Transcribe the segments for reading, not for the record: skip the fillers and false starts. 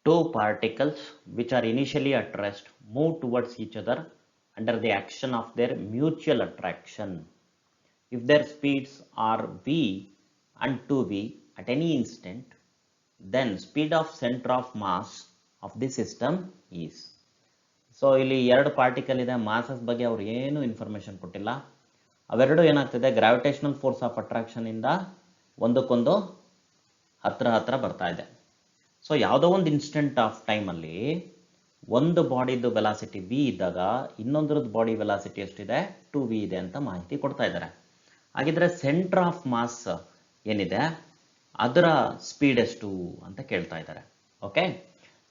Two particles which are initially at rest move towards each other under the action of their mutual attraction. If their speeds are v and 2v at any instant, then speed of center of mass of the system is. So ಇಲ್ಲಿ ಎರಡು particle ಇದೆ, masses ಬಗ್ಗೆ ಅವ್ರು ಏನು information ಕೊಟ್ಟಿಲ್ಲ. ಅವೆರಡು ಏನಾಗ್ತಿದೆ, gravitational force of attraction ಇಂದ ಒಂದಕ್ಕೊಂದು ಹತ್ರ ಬರ್ತಾ ಇದೆ. ಸೊ ಯಾವುದೋ ಒಂದು ಇನ್ಸ್ಟೆಂಟ್ ಆಫ್ ಟೈಮಲ್ಲಿ ಒಂದು ಬಾಡಿದು ವೆಲಾಸಿಟಿ ವಿ ಇದ್ದಾಗ ಇನ್ನೊಂದರದ್ದು ಬಾಡಿ ವೆಲಾಸಿಟಿ ಎಷ್ಟಿದೆ, 2v ಇದೆ ಅಂತ ಮಾಹಿತಿ ಕೊಡ್ತಾ ಇದ್ದಾರೆ. ಹಾಗಿದ್ರೆ ಸೆಂಟರ್ ಆಫ್ ಮಾಸ್ ಏನಿದೆ ಅದರ ಸ್ಪೀಡ್ ಎಷ್ಟು ಅಂತ ಕೇಳ್ತಾ ಇದ್ದಾರೆ. ಓಕೆ,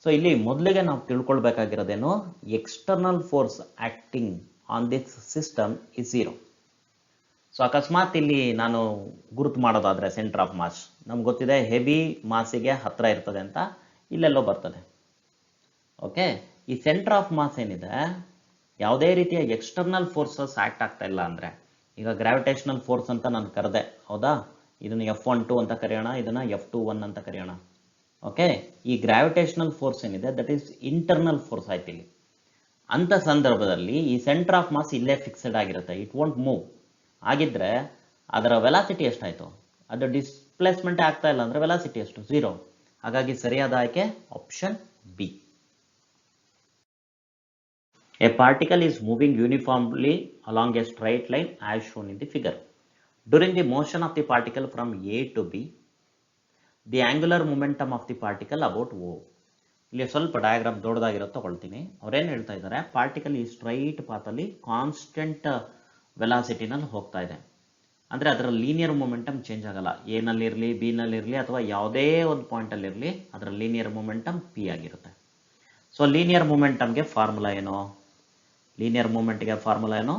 ಸೊ ಇಲ್ಲಿ ಮೊದಲಿಗೆ ನಾವು ತಿಳ್ಕೊಳ್ಬೇಕಾಗಿರೋದೇನು, external force acting on this system is 0. So ಅಕಸ್ಮಾತ್ ಇಲ್ಲಿ ನಾನು ಗುರುತು ಮಾಡೋದಾದ್ರೆ ಸೆಂಟರ್ ಆಫ್ ಮಾಸ್ ನಮ್ಗೆ ಗೊತ್ತಿದೆ, ಹೆವಿ ಮಾಸಿಗೆ ಹತ್ರ ಇರ್ತದೆ ಅಂತ ಇಲ್ಲೆಲ್ಲೋ ಬರ್ತದೆ. ಓಕೆ, ಈ ಸೆಂಟರ್ ಆಫ್ ಮಾಸ್ ಏನಿದೆ ಯಾವುದೇ ರೀತಿಯ ಎಕ್ಸ್ಟರ್ನಲ್ ಫೋರ್ಸಸ್ ಆಕ್ಟ್ ಆಗ್ತಾ ಇಲ್ಲ ಅಂದ್ರೆ, ಈಗ ಗ್ರಾವಿಟೇಷನಲ್ ಫೋರ್ಸ್ ಅಂತ ನಾನು ಕರೆದೆ, ಹೌದಾ, ಇದನ್ನ F12 ಅಂತ ಕರೆಯೋಣ, ಇದನ್ನ F21 ಅಂತ ಕರೆಯೋಣ. ಓಕೆ, ಈ ಗ್ರಾವಿಟೇಷನಲ್ ಫೋರ್ಸ್ ಏನಿದೆ ದಟ್ ಈಸ್ ಇಂಟರ್ನಲ್ ಫೋರ್ಸ್ ಆಯ್ತು ಇಲ್ಲಿ. ಅಂತ ಸಂದರ್ಭದಲ್ಲಿ ಈ ಸೆಂಟರ್ ಆಫ್ ಮಾಸ್ ಇಲ್ಲೇ ಫಿಕ್ಸ್ಡ್ ಆಗಿರುತ್ತೆ, ಇಟ್ ವೋಂಟ್ ಮೂವ್. ಆಗಿದ್ರೆ ಅದರ ವೆಲಾಸಿಟಿ ಎಷ್ಟಾಯ್ತು, ಅದು ಡಿಸ್ಪ್ಲೇಸ್ಮೆಂಟ್ ಆಗ್ತಾ ಇಲ್ಲ ಅಂದ್ರೆ ವೆಲಾಸಿಟಿ ಎಷ್ಟು, 0. ಹಾಗಾಗಿ ಸರಿಯಾದ ಆಯ್ಕೆ option B. A particle is moving uniformly along a straight line as shown in the figure. During the motion of the particle from A to B, the angular momentum of the particle about O. ಇಲ್ಲಿ ಸ್ವಲ್ಪ diagram ದೊಡ್ಡದಾಗಿರೋ ತಗೊಳ್ತೀನಿ. ಅವ್ರೇನು ಹೇಳ್ತಾ ಇದ್ದಾರೆ, particle ಈ straight ಪಾತಲ್ಲಿ constant ವೆಲಾಸಿಟಿನಲ್ಲಿ ಹೋಗ್ತಾ ಇದೆ. ಅಂದರೆ ಅದರ ಲೀನಿಯರ್ ಮೊಮೆಂಟಮ್ ಚೇಂಜ್ ಆಗಲ್ಲ, ಎ ನಲ್ಲಿರಲಿ ಬಿ ನಲ್ಲಿರಲಿ ಅಥವಾ ಯಾವುದೇ ಒಂದು ಪಾಯಿಂಟಲ್ಲಿರಲಿ ಅದರ ಲೀನಿಯರ್ ಮೊಮೆಂಟಮ್ ಪಿ ಆಗಿರುತ್ತೆ. ಸೊ ಲೀನಿಯರ್ ಮೊಮೆಂಟಮ್ಗೆ ಫಾರ್ಮುಲಾ ಏನು, ಲೀನಿಯರ್ ಮೂಮೆಂಟ್ಗೆ ಫಾರ್ಮುಲಾ ಏನು,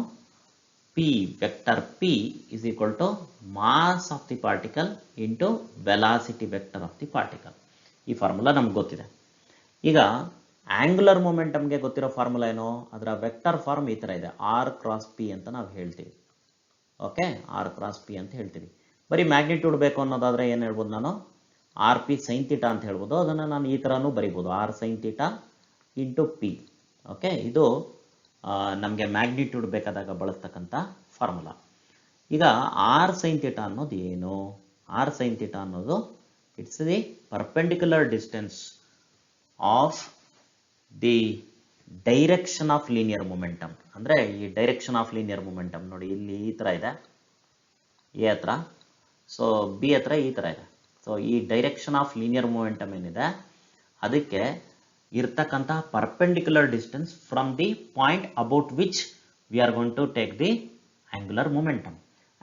P vector P is equal to mass of the particle into velocity vector of the particle. ಈ ಫಾರ್ಮುಲಾ ನಮ್ಗೆ ಗೊತ್ತಿದೆ. ಈಗ ಆಂಗುಲರ್ ಮೊಮೆಂಟಮ್ಗೆ ಗೊತ್ತಿರೋ ಫಾರ್ಮುಲಾ ಏನು, ಅದರ ವೆಕ್ಟರ್ ಫಾರ್ಮ್ ಈ ಥರ ಇದೆ, ಆರ್ ಕ್ರಾಸ್ ಪಿ ಅಂತ ನಾವು ಹೇಳ್ತೀವಿ. ಓಕೆ, ಆರ್ ಕ್ರಾಸ್ ಪಿ ಅಂತ ಹೇಳ್ತೀವಿ. ಬರೀ ಮ್ಯಾಗ್ನಿಟ್ಯೂಡ್ ಬೇಕು ಅನ್ನೋದಾದರೆ ಏನು ಹೇಳ್ಬೋದು, ನಾನು ಆರ್ ಪಿ ಸೈನ್ ಥೀಟಾ ಅಂತ ಹೇಳ್ಬೋದು. ಅದನ್ನು ನಾನು ಈ ಥರನೂ ಬರಿಬೋದು, R sine theta into P. Okay, ಇದು ನಮಗೆ ಮ್ಯಾಗ್ನಿಟ್ಯೂಡ್ ಬೇಕಾದಾಗ ಬಳಸ್ತಕ್ಕಂಥ ಫಾರ್ಮುಲಾ. ಈಗ ಆರ್ ಸೈನ್ ಥೀಟಾ ಅನ್ನೋದು ಏನು, ಆರ್ ಸೈನ್ ಥೀಟಾ ಅನ್ನೋದು it's the perpendicular distance of the direction of linear momentum. ಅಂದರೆ ಈ ಡೈರೆಕ್ಷನ್ ಆಫ್ ಲೀನಿಯರ್ ಮೊಮೆಂಟಮ್ ನೋಡಿ, ಇಲ್ಲಿ ಈ ಥರ ಇದೆ ಎ ಹತ್ರ, ಸೊ ಬಿ ಹತ್ರ ಈ ಥರ ಇದೆ. ಸೊ ಈ ಡೈರೆಕ್ಷನ್ ಆಫ್ ಲೀನಿಯರ್ ಮೊಮೆಂಟಮ್ ಏನಿದೆ ಅದಕ್ಕೆ ಇರ್ತಕ್ಕಂಥ perpendicular distance from the point about which we are going to take the angular momentum.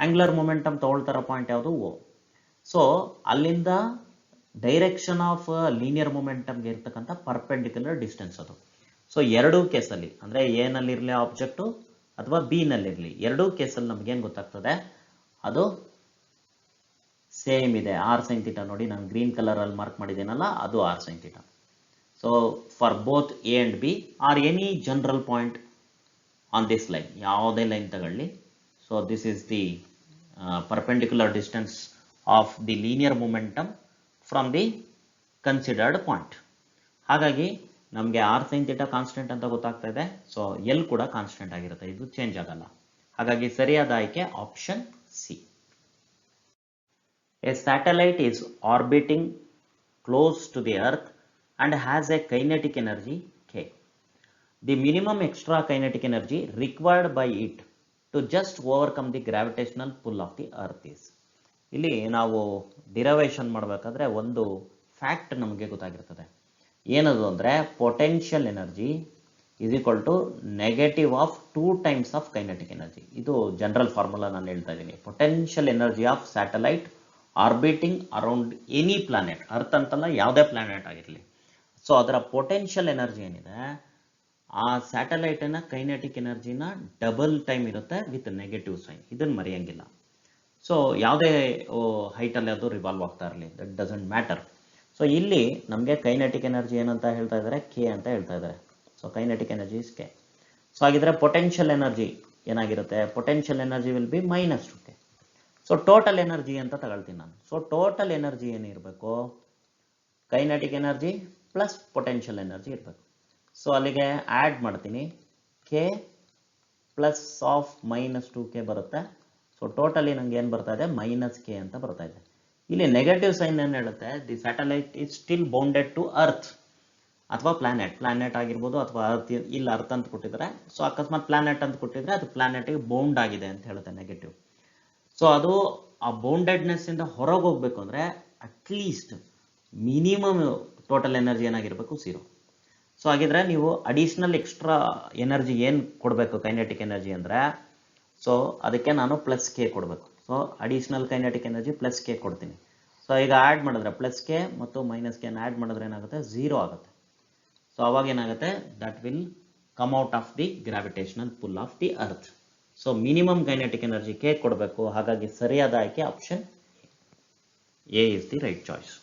Angular momentum ತಗೊಳ್ತಾರ ಪಾಯಿಂಟ್ ಯಾವುದು, ಓ. ಸೊ ಅಲ್ಲಿಂದ ಡೈರೆಕ್ಷನ್ ಆಫ್ ಲೀನಿಯರ್ ಮೊಮೆಂಟಮ್ಗೆ ಇರ್ತಕ್ಕಂಥ ಪರ್ಪೆಂಡಿಕ್ಯುಲರ್ ಡಿಸ್ಟೆನ್ಸ್ ಅದು. ಸೊ ಎರಡೂ ಕೇಸಲ್ಲಿ ಅಂದರೆ ಎ ನಲ್ಲಿರಲಿ ಆಬ್ಜೆಕ್ಟು ಅಥವಾ ಬಿ ನಲ್ಲಿರಲಿ, ಎರಡೂ ಕೇಸಲ್ಲಿ ನಮಗೇನು ಗೊತ್ತಾಗ್ತದೆ, ಅದು ಸೇಮ್ ಇದೆ. ಆರ್ ಸೈನ್ ಥೀಟಾ ನೋಡಿ, ನಾನು ಗ್ರೀನ್ ಕಲರಲ್ಲಿ ಮಾರ್ಕ್ ಮಾಡಿದ್ದೀನಲ್ಲ, ಅದು R sine theta. So for both A and B or any general point on this line, ಯಾವುದೇ ಲೈನ್ ತಗೊಳ್ಳಿ. So this is the perpendicular distance of the linear momentum from the considered point. ಹಾಗಾಗಿ ನಮಗೆ R sine theta constant ಅಂತ ಗೊತ್ತಾಗ್ತಾ ಇದೆ. So L ಕೂಡ constant ಆಗಿರುತ್ತೆ, ಇದು ಚೇಂಜ್ ಆಗಲ್ಲ. ಹಾಗಾಗಿ ಸರಿಯಾದ ಆಯ್ಕೆ option C. A satellite is orbiting close to the earth and has a kinetic energy k. The minimum extra kinetic energy required by it to just overcome the gravitational pull of the earth is. ಇಲ್ಲಿ ನಾವು derivation ಮಾಡಬೇಕಾದ್ರೆ ಒಂದು fact ನಮಗೆ ಗೊತ್ತಾಗಿರ್ತದೆ, ಏನದು ಅಂದರೆ potential energy is equal to negative of 2 times of kinetic energy. ಇದು general formula ನಾನು ಹೇಳ್ತಾ ಇದ್ದೀನಿ. Potential energy of satellite orbiting around any planet, earth ಅಂತಲ್ಲ ಯಾವುದೇ ಪ್ಲಾನೆಟ್ ಆಗಿರಲಿ. ಸೊ ಅದರ ಪೊಟೆನ್ಷಿಯಲ್ ಎನರ್ಜಿ ಏನಿದೆ ಆ ಸ್ಯಾಟಲೈಟಿನ ಕೈನೆಟಿಕ್ ಎನರ್ಜಿನ ಡಬಲ್ ಟೈಮ್ ಇರುತ್ತೆ ವಿತ್ ನೆಗೆಟಿವ್ ಸೈನ್. ಇದನ್ನು ಮರೆಯಂಗಿಲ್ಲ. ಸೊ ಯಾವುದೇ ಹೈಟಲ್ಲಿ ಅದು ರಿವಾಲ್ವ್ ಆಗ್ತಾ ಇರಲಿ, ದಟ್ ಡಸಂಟ್ ಮ್ಯಾಟರ್. ಸೊ ಇಲ್ಲಿ ನಮಗೆ ಕೈನೆಟಿಕ್ ಎನರ್ಜಿ ಏನಂತ ಹೇಳ್ತಾ ಇದ್ದಾರೆ, ಕೆ ಅಂತ ಹೇಳ್ತಾ ಇದ್ದಾರೆ. So kinetic energy is K. So ಹಾಗಿದ್ರೆ ಪೊಟೆನ್ಷಿಯಲ್ ಎನರ್ಜಿ ಏನಾಗಿರುತ್ತೆ, potential energy will be -2k. So total energy ಅಂತ ತಗೊಳ್ತೀನಿ ನಾನು. ಸೊ ಟೋಟಲ್ ಎನರ್ಜಿ ಏನಿರಬೇಕು, kinetic energy plus potential energy ಇರಬೇಕು. ಸೊ ಅಲ್ಲಿಗೆ ಆ್ಯಡ್ ಮಾಡ್ತೀನಿ, K plus of minus 2k ಬರುತ್ತೆ. ಸೊ ಟೋಟಲಿ ನಂಗೆ ಏನು ಬರ್ತಾ ಇದೆ, ಮೈನಸ್ ಕೆ ಅಂತ ಬರ್ತಾ ಇದೆ. ಇಲ್ಲಿ ನೆಗೆಟಿವ್ ಸೈನ್ ಏನು ಹೇಳುತ್ತೆ, the satellite is still bounded to earth ಅಥವಾ ಪ್ಲಾನೆಟ್ ಆಗಿರ್ಬೋದು, ಅಥವಾ ಅರ್ತ್, ಇಲ್ಲಿ ಅರ್ತ್ ಅಂತ ಕೊಟ್ಟಿದ್ದಾರೆ. ಸೊ ಅಕಸ್ಮಾತ್ ಪ್ಲಾನೆಟ್ ಅಂತ ಕೊಟ್ಟಿದ್ರೆ ಅದು ಪ್ಲಾನೆಟ್ಗೆ ಬೌಂಡ್ ಆಗಿದೆ ಅಂತ ಹೇಳುತ್ತೆ ನೆಗೆಟಿವ್. ಸೊ ಅದು ಆ ಬೌಂಡೆಡ್ನೆಸ್ ಇಂದ ಹೊರಗೆ ಹೋಗ್ಬೇಕು ಅಂದರೆ ಅಟ್ಲೀಸ್ಟ್ ಮಿನಿಮಮ್ ಟೋಟಲ್ ಎನರ್ಜಿ ಏನಾಗಿರ್ಬೇಕು, 0. ಸೊ ಹಾಗಿದ್ರೆ ನೀವು ಅಡಿಷ್ನಲ್ ಎಕ್ಸ್ಟ್ರಾ ಎನರ್ಜಿ ಏನು ಕೊಡಬೇಕು, ಕೈನೆಟಿಕ್ ಎನರ್ಜಿ ಅಂದರೆ, ಸೊ ಅದಕ್ಕೆ ನಾನು ಪ್ಲಸ್ ಕೆ ಕೊಡಬೇಕು. So additional kinetic energy plus K ಕೊಡ್ತೀನಿ. ಸೊ ಈಗ ಆ್ಯಡ್ ಮಾಡಿದ್ರೆ ಪ್ಲಸ್ ಕೆ ಮತ್ತು ಮೈನಸ್ ಕೆ ಆ್ಯಡ್ ಮಾಡಿದ್ರೆ ಏನಾಗುತ್ತೆ, 0 ಆಗುತ್ತೆ. ಸೊ ಅವಾಗ ಏನಾಗುತ್ತೆ, that will come out of the gravitational full of the earth. So minimum kinetic energy K ಕೊಡಬೇಕು. ಹಾಗಾಗಿ ಸರಿಯಾದ ಆಯ್ಕೆ option A is the right choice.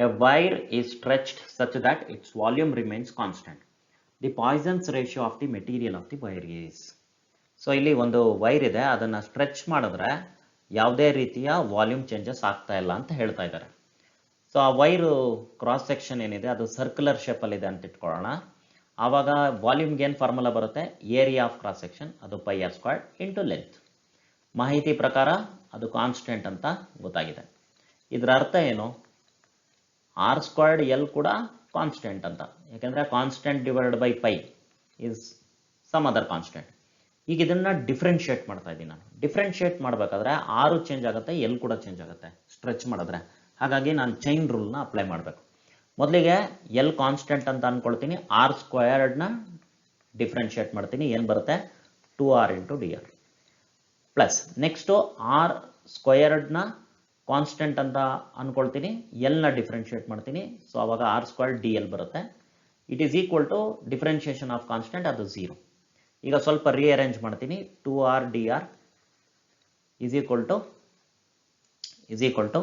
A wire is stretched such that its volume remains constant. The Poisson's ratio of the material of the wire is. So ಇಲ್ಲಿ ಒಂದು wire ಇದೆ, ಅದನ್ನು stretch ಮಾಡಿದ್ರೆ ಯಾವುದೇ ರೀತಿಯ ವಾಲ್ಯೂಮ್ ಚೇಂಜಸ್ ಆಗ್ತಾ ಇಲ್ಲ ಅಂತ ಹೇಳ್ತಾ ಇದ್ದಾರೆ. ಸೊ ಆ ವೈರು ಕ್ರಾಸ್ ಸೆಕ್ಷನ್ ಏನಿದೆ ಅದು ಸರ್ಕ್ಯುಲರ್ ಶೇಪಲ್ಲಿ ಇದೆ ಅಂತ ಇಟ್ಕೊಳ್ಳೋಣ. ಆವಾಗ ವಾಲ್ಯೂಮ್ಗೆ ಏನು ಫಾರ್ಮುಲಾ ಬರುತ್ತೆ, ಏರಿಯಾ ಆಫ್ ಕ್ರಾಸ್ ಸೆಕ್ಷನ್, ಅದು πr² ಇಂಟು ಲೆಂತ್. ಮಾಹಿತಿ ಪ್ರಕಾರ ಅದು ಕಾನ್ಸ್ಟೆಂಟ್ ಅಂತ ಗೊತ್ತಾಗಿದೆ. ಇದರ ಅರ್ಥ ಏನು, r² L ಕೂಡ ಕಾನ್ಸ್ಟೆಂಟ್ ಅಂತ, ಯಾಕೆಂದರೆ constant divided by pi is some other constant. ಈಗ ಇದನ್ನು ಡಿಫ್ರೆನ್ಷಿಯೇಟ್ ಮಾಡ್ತಾ ಇದ್ದೀನಿ ನಾನು. ಡಿಫ್ರೆನ್ಷಿಯೇಟ್ ಮಾಡಬೇಕಾದ್ರೆ ಆರು ಚೇಂಜ್ ಆಗುತ್ತೆ, ಎಲ್ ಕೂಡ ಚೇಂಜ್ ಆಗುತ್ತೆ ಸ್ಟ್ರೆಚ್ ಮಾಡಿದ್ರೆ. ಹಾಗಾಗಿ ನಾನು ಚೈನ್ ರೂಲ್ನ ಅಪ್ಲೈ ಮಾಡಬೇಕು. ಮೊದಲಿಗೆ ಎಲ್ ಕಾನ್ಸ್ಟೆಂಟ್ ಅಂತ ಅಂದ್ಕೊಳ್ತೀನಿ, r² ಡಿಫ್ರೆನ್ಷಿಯೇಟ್ ಮಾಡ್ತೀನಿ, ಏನು ಬರುತ್ತೆ, 2r into D R plus next r² constant ಅಂತ ಅಂದ್ಕೊಳ್ತೀನಿ, ಎಲ್ನ ಡಿಫ್ರೆನ್ಷಿಯೇಟ್ ಮಾಡ್ತೀನಿ. ಸೊ ಅವಾಗ r² dl ಬರುತ್ತೆ. It is equal to differentiation of constant, ಅದು 0. ಈಗ ಸ್ವಲ್ಪ ರೀಅರೇಂಜ್ ಮಾಡ್ತೀನಿ, 2r dr is equal to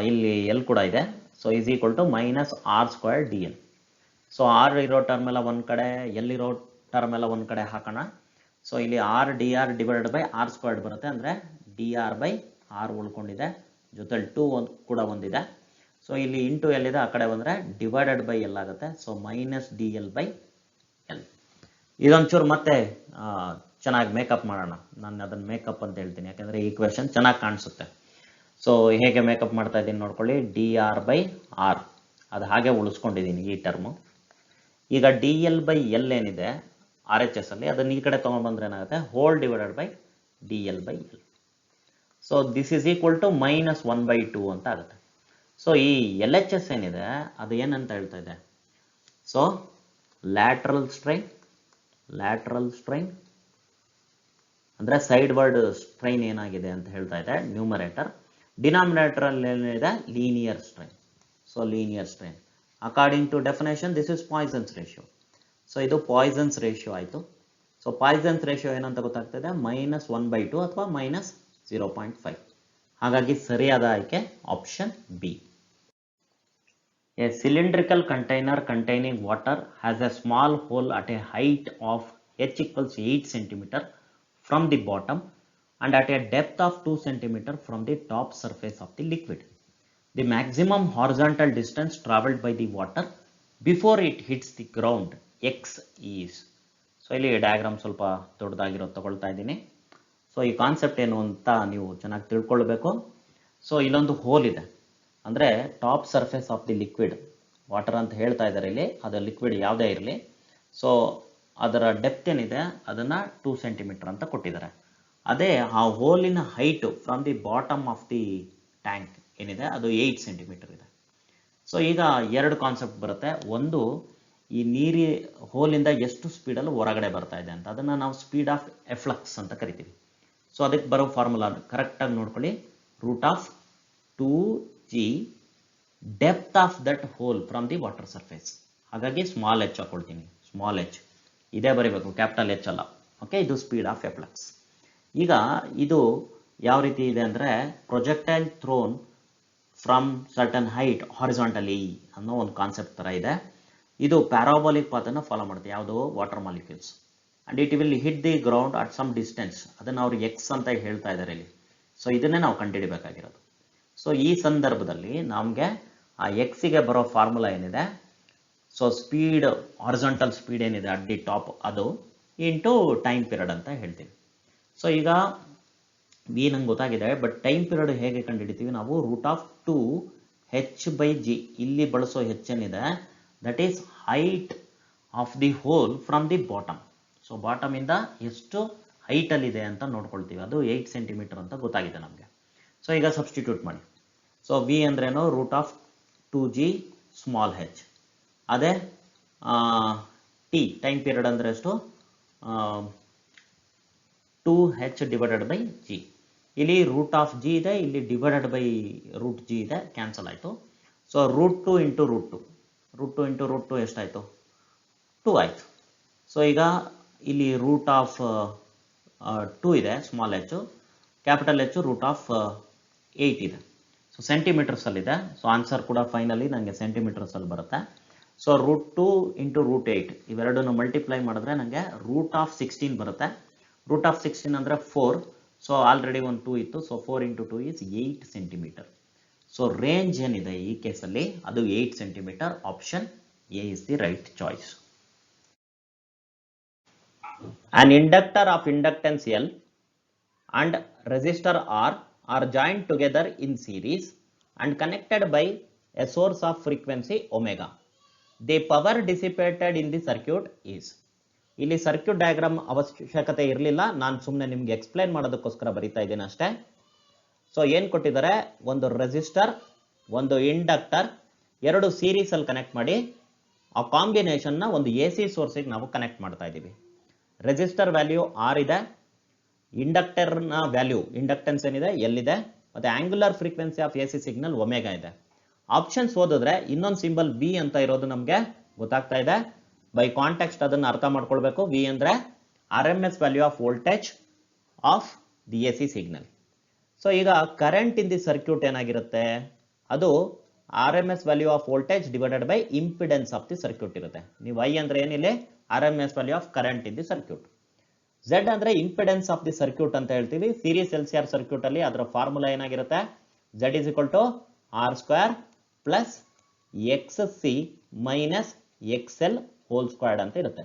ಇಲ್ಲಿ ಎಲ್ ಕೂಡ ಇದೆ, so is equal to minus r² dl. So R ಇರೋ ಟರ್ಮ್ ಎಲ್ಲ ಒಂದು ಕಡೆ, ಎಲ್ಲಿರೋ ಟರ್ಮ್ ಎಲ್ಲ ಒಂದು ಕಡೆ ಹಾಕೋಣ. ಸೊ ಇಲ್ಲಿ r dr divided by r² ಬರುತ್ತೆ, ಅಂದರೆ dr ಬೈ r ಉಳ್ಕೊಂಡಿದೆ, ಜೊತೆಲಿ 2 ಕೂಡ ಒಂದಿದೆ. ಸೊ ಇಲ್ಲಿ ಇಂಟು ಎಲ್ಲಿದೆ ಆ ಕಡೆ ಬಂದರೆ ಡಿವೈಡೆಡ್ ಬೈ ಎಲ್ ಆಗುತ್ತೆ. So minus D L by L. ಇದೊಂಚೂರು ಮತ್ತೆ ಚೆನ್ನಾಗಿ ಮೇಕಪ್ ಮಾಡೋಣ. ನಾನು ಅದನ್ನು ಮೇಕಪ್ ಅಂತ ಹೇಳ್ತೀನಿ, ಯಾಕೆಂದರೆ ಈ ಕ್ವೆಶನ್ ಚೆನ್ನಾಗಿ ಕಾಣಿಸುತ್ತೆ. ಸೊ ಹೇಗೆ ಮೇಕಪ್ ಮಾಡ್ತಾ ಇದ್ದೀನಿ ನೋಡ್ಕೊಳ್ಳಿ, ಡಿ ಆರ್ ಬೈ ಆರ್ ಅದು ಹಾಗೆ ಉಳಿಸ್ಕೊಂಡಿದ್ದೀನಿ ಈ ಟರ್ಮು. ಈಗ ಡಿ ಎಲ್ ಬೈ ಎಲ್ ಏನಿದೆ ಆರ್ ಎಚ್ ಎಸ್ ಅಲ್ಲಿ, ಅದನ್ನು ಈ ಕಡೆ ತೊಗೊಂಡ್ಬಂದ್ರೆ ಏನಾಗುತ್ತೆ, whole divided by D L by L. So this is equal to minus 1/2 ಅಂತ ಆಗುತ್ತೆ. ಸೊ ಈ ಎಲ್ ಎಚ್ ಎಸ್ ಏನಿದೆ ಅದು ಏನಂತ ಹೇಳ್ತಾ ಇದೆ, ಸೊ ಲ್ಯಾಟ್ರಲ್ ಸ್ಟ್ರೈನ್ ಅಂದರೆ ಸೈಡ್ ವರ್ಡ್ ಸ್ಟ್ರೈನ್ ಏನಾಗಿದೆ ಅಂತ ಹೇಳ್ತಾ ಇದೆ ನ್ಯೂಮರೇಟರ್. ಡಿನಾಮಿನೇಟರಲ್ಲಿ ಏನಿದೆ, linear strain. So linear strain according to definition this is Poisson's ratio. So ಇದು ಪಾಯ್ಸನ್ಸ್ ರೇಷಿಯೋ ಆಯಿತು. ಸೊ ಪಾಯ್ಸನ್ಸ್ ರೇಷಿಯೋ ಏನಂತ ಗೊತ್ತಾಗ್ತದೆ, ಮೈನಸ್ 1/2 ಅಥವಾ ಮೈನಸ್ 0.5. ಹಾಗಾಗಿ ಸರಿಯಾದ ಆಯ್ಕೆ option B. A cylindrical container containing water has a small hole at a height of h equals 8 cm from the bottom and at a depth of 2 cm from the top surface of the liquid. The maximum horizontal distance traveled by the water before it hits the ground x is. So ಇಲ್ಲಿ diagram ಸ್ವಲ್ಪ ದೊಡ್ಡದಾಗಿರೋದು ತಗೊಳ್ತಾ ಇದ್ದೀನಿ. So ಈ concept ಏನು ಅಂತ ನೀವು ಚೆನ್ನಾಗಿ ತಿಳ್ಕೊಳ್ಬೇಕು. ಸೊ ಇಲ್ಲೊಂದು ಹೋಲ್ ಇದೆ, ಅಂದರೆ top surface of the liquid, water ಅಂತ ಹೇಳ್ತಾ ಇದ್ದಾರೆ ಇಲ್ಲಿ, ಅದು ಲಿಕ್ವಿಡ್ ಯಾವುದೇ ಇರಲಿ. ಸೊ ಅದರ ಡೆಪ್ತ್ ಏನಿದೆ ಅದನ್ನು 2 ಸೆಂಟಿಮೀಟರ್ ಅಂತ ಕೊಟ್ಟಿದ್ದಾರೆ. ಅದೇ ಆ ಹೋಲಿನ height from the bottom of the tank ಏನಿದೆ ಅದು 8 ಸೆಂಟಿಮೀಟರ್ ಇದೆ. ಸೊ ಈಗ ಎರಡು ಕಾನ್ಸೆಪ್ಟ್ ಬರುತ್ತೆ. ಒಂದು, ಈ ನೀರಿ ಹೋಲಿಂದ ಎಷ್ಟು ಸ್ಪೀಡಲ್ಲಿ ಹೊರಗಡೆ ಬರ್ತಾ ಇದೆ ಅಂತ, ಅದನ್ನು ನಾವು ಸ್ಪೀಡ್ ಆಫ್ ಎಫ್ಲಕ್ಸ್ ಅಂತ ಕರಿತೀವಿ. ಸೊ ಅದಕ್ಕೆ ಬರೋ ಫಾರ್ಮುಲಾ ಕರೆಕ್ಟಾಗಿ ನೋಡ್ಕೊಳ್ಳಿ, √2g depth of that hole from the water surface. ಹಾಗಾಗಿ ಸ್ಮಾಲ್ ಎಚ್ ಹಾಕೊಳ್ತೀನಿ, ಸ್ಮಾಲ್ ಎಚ್ ಇದೇ ಬರೀಬೇಕು, ಕ್ಯಾಪಿಟಲ್ ಎಚ್ ಅಲ್ಲ. ಓಕೆ, ಇದು ಸ್ಪೀಡ್ ಆಫ್ ಎಫ್ಲಕ್ಸ್. ಈಗ ಇದು ಯಾವ ರೀತಿ ಇದೆ ಅಂದರೆ, projectile throne from certain height horizontally ಅನ್ನೋ ಒಂದು ಕಾನ್ಸೆಪ್ಟ್ ಥರ ಇದೆ. ಇದು ಪ್ಯಾರಾಬೋಲಿಕ್ ಪಾತನ್ನು ಫಾಲೋ ಮಾಡುತ್ತೆ, ಯಾವುದು, water molecules. And it will hit the ground at some distance. ಅದನ್ನು ಅವ್ರು ಎಕ್ಸ್ ಅಂತ ಹೇಳ್ತಾ ಇದ್ದಾರೆ ಇಲ್ಲಿ. ಸೊ ಇದನ್ನೇ ನಾವು ಕಂಡುಹಿಡಬೇಕಾಗಿರೋದು. ಸೊ ಈ ಸಂದರ್ಭದಲ್ಲಿ ನಮಗೆ ಆ ಎಕ್ಸಿಗೆ ಬರೋ ಫಾರ್ಮುಲಾ ಏನಿದೆ, ಸೊ ಸ್ಪೀಡ್ ಹಾರಿಜಾಂಟಲ್ ಸ್ಪೀಡ್ ಏನಿದೆ ಅಟ್ ದಿ ಟಾಪ್ ಅದು ಇಂಟು ಟೈಮ್ ಪೀರಿಯಡ್ ಅಂತ ಹೇಳ್ತೀವಿ. ಸೊ ಈಗ ವಿ ನಂಗೆ ಗೊತ್ತಾಗಿದೆ, ಬಟ್ ಟೈಮ್ ಪೀರಿಯಡ್ ಹೇಗೆ ಕಂಡುಹಿಡಿತೀವಿ ನಾವು? √2 h/g. ಇಲ್ಲಿ ಬಳಸೋ h ಏನಿದೆ that is height of the whole from the bottom. So bottom ಇಂದ ಎಷ್ಟು ಹೈಟಲ್ಲಿ ಇದೆ ಅಂತ ನೋಡ್ಕೊಳ್ತೀವಿ. ಅದು 8 ಸೆಂಟಿಮೀಟರ್ ಅಂತ ಗೊತ್ತಾಗಿದೆ ನಮಗೆ. ಸೊ ಈಗ ಸಬ್ಸ್ಟಿಟ್ಯೂಟ್ ಮಾಡಿ. ಸೊ ವಿ ಅಂದ್ರೇನು? √2g small h. ಅದೇ ಟಿ ಟೈಮ್ ಪೀರಿಯಡ್ ಅಂದರೆ ಎಷ್ಟು? 2h/g. ಇಲ್ಲಿ √g ಇದೆ, ಇಲ್ಲಿ /√g ಇದೆ, ಕ್ಯಾನ್ಸಲ್ ಆಯಿತು. ಸೊ √2 × √2 ಎಷ್ಟಾಯಿತು? 2 ಆಯಿತು. ಸೊ ಈಗ ಇಲ್ಲಿ √2 ಇದೆ, ಸ್ಮಾಲ್ h, ಕ್ಯಾಪಿಟಲ್ H √8 ಇದೆ. ಸೊ ಸೆಂಟಿಮೀಟರ್ಸಲ್ಲಿದೆ. ಸೊ ಆನ್ಸರ್ ಕೂಡ ಫೈನಲಿ ನನಗೆ ಸೆಂಟಿಮೀಟರ್ಸಲ್ಲಿ ಬರುತ್ತೆ. ಸೊ √2 × √8 ಇವೆರಡನ್ನು ಮಲ್ಟಿಪ್ಲೈ ಮಾಡಿದ್ರೆ ನನಗೆ √16 ಬರುತ್ತೆ. √16 ಅಂದರೆ 4. ಸೊ ಆಲ್ರೆಡಿ ಒಂದು 2 ಇತ್ತು. So 4 × 2 is 8 centimetre. So range ಏನಿದೆ ಈ ಕೇಸಲ್ಲಿ ಅದು 8 centimetre. Option A is the right choice. An inductor of inductance L and resistor R are joined together in series and connected by a source of frequency omega. The power dissipated in the circuit is. ಇಲ್ಲಿ circuit diagram ಅವಶ್ಯಕತೆ ಇರಲಿಲ್ಲ, ನಾನು ಸುಮ್ಮನೆ ನಿಮ್ಗೆ explain ಮಾಡೋದಕ್ಕೋಸ್ಕರ ಬರೀತಾ ಇದ್ದೀನಿ ಅಷ್ಟೇ. ಸೊ ಏನು ಕೊಟ್ಟಿದ್ದಾರೆ? ಒಂದು ರೆಸಿಸ್ಟರ್, ಒಂದು ಇಂಡಕ್ಟರ್, ಎರಡು ಸೀರೀಸಲ್ಲಿ ಕನೆಕ್ಟ್ ಮಾಡಿ ಆ ಕಾಂಬಿನೇಷನ್ನ ಒಂದು AC ಸೋರ್ಸಿಗೆ ನಾವು ಕನೆಕ್ಟ್ ಮಾಡ್ತಾ ಇದ್ದೀವಿ. ರೆಸಿಸ್ಟರ್ ವ್ಯಾಲ್ಯೂ R ಇದೆ, ಇಂಡಕ್ಟರ್ನ ವ್ಯಾಲ್ಯೂ ಇಂಡಕ್ಟೆನ್ಸ್ ಏನಿದೆ L ಇದೆ, ಮತ್ತು angular frequency of AC signal omega ಇದೆ. ಆಪ್ಷನ್ಸ್ ಓದಿದ್ರೆ ಇನ್ನೊಂದು ಸಿಂಬಲ್ V ಅಂತ ಇರೋದು ನಮಗೆ ಗೊತ್ತಾಗ್ತಾ ಇದೆ. ಬೈ ಕಾಂಟೆಕ್ಸ್ಟ್ ಅದನ್ನು ಅರ್ಥ ಮಾಡ್ಕೊಳ್ಬೇಕು. V ಅಂದರೆ RMS value of voltage of the AC signal. So ಈಗ ಕರೆಂಟ್ ಇನ್ ದಿ ಸರ್ಕ್ಯೂಟ್ ಏನಾಗಿರುತ್ತೆ? ಅದು RMS value of voltage divided by impedance of the circuit ಇರುತ್ತೆ. ನೀವು I ಅಂದ್ರೆ ಏನಿಲ್ಲ, RMS value of current in the circuit. Z ಅಂದ್ರೆ impedance of the circuit ಅಂತ ಹೇಳ್ತೀವಿ. ಸೀರೀಸ್ LCR ಸರ್ಕ್ಯೂಟ್ ಅಲ್ಲಿ ಅದರ ಫಾರ್ಮುಲಾ ಏನಾಗಿರುತ್ತೆ? Z = R² plus XC minus XL whole squared ಅಂತ ಇರುತ್ತೆ.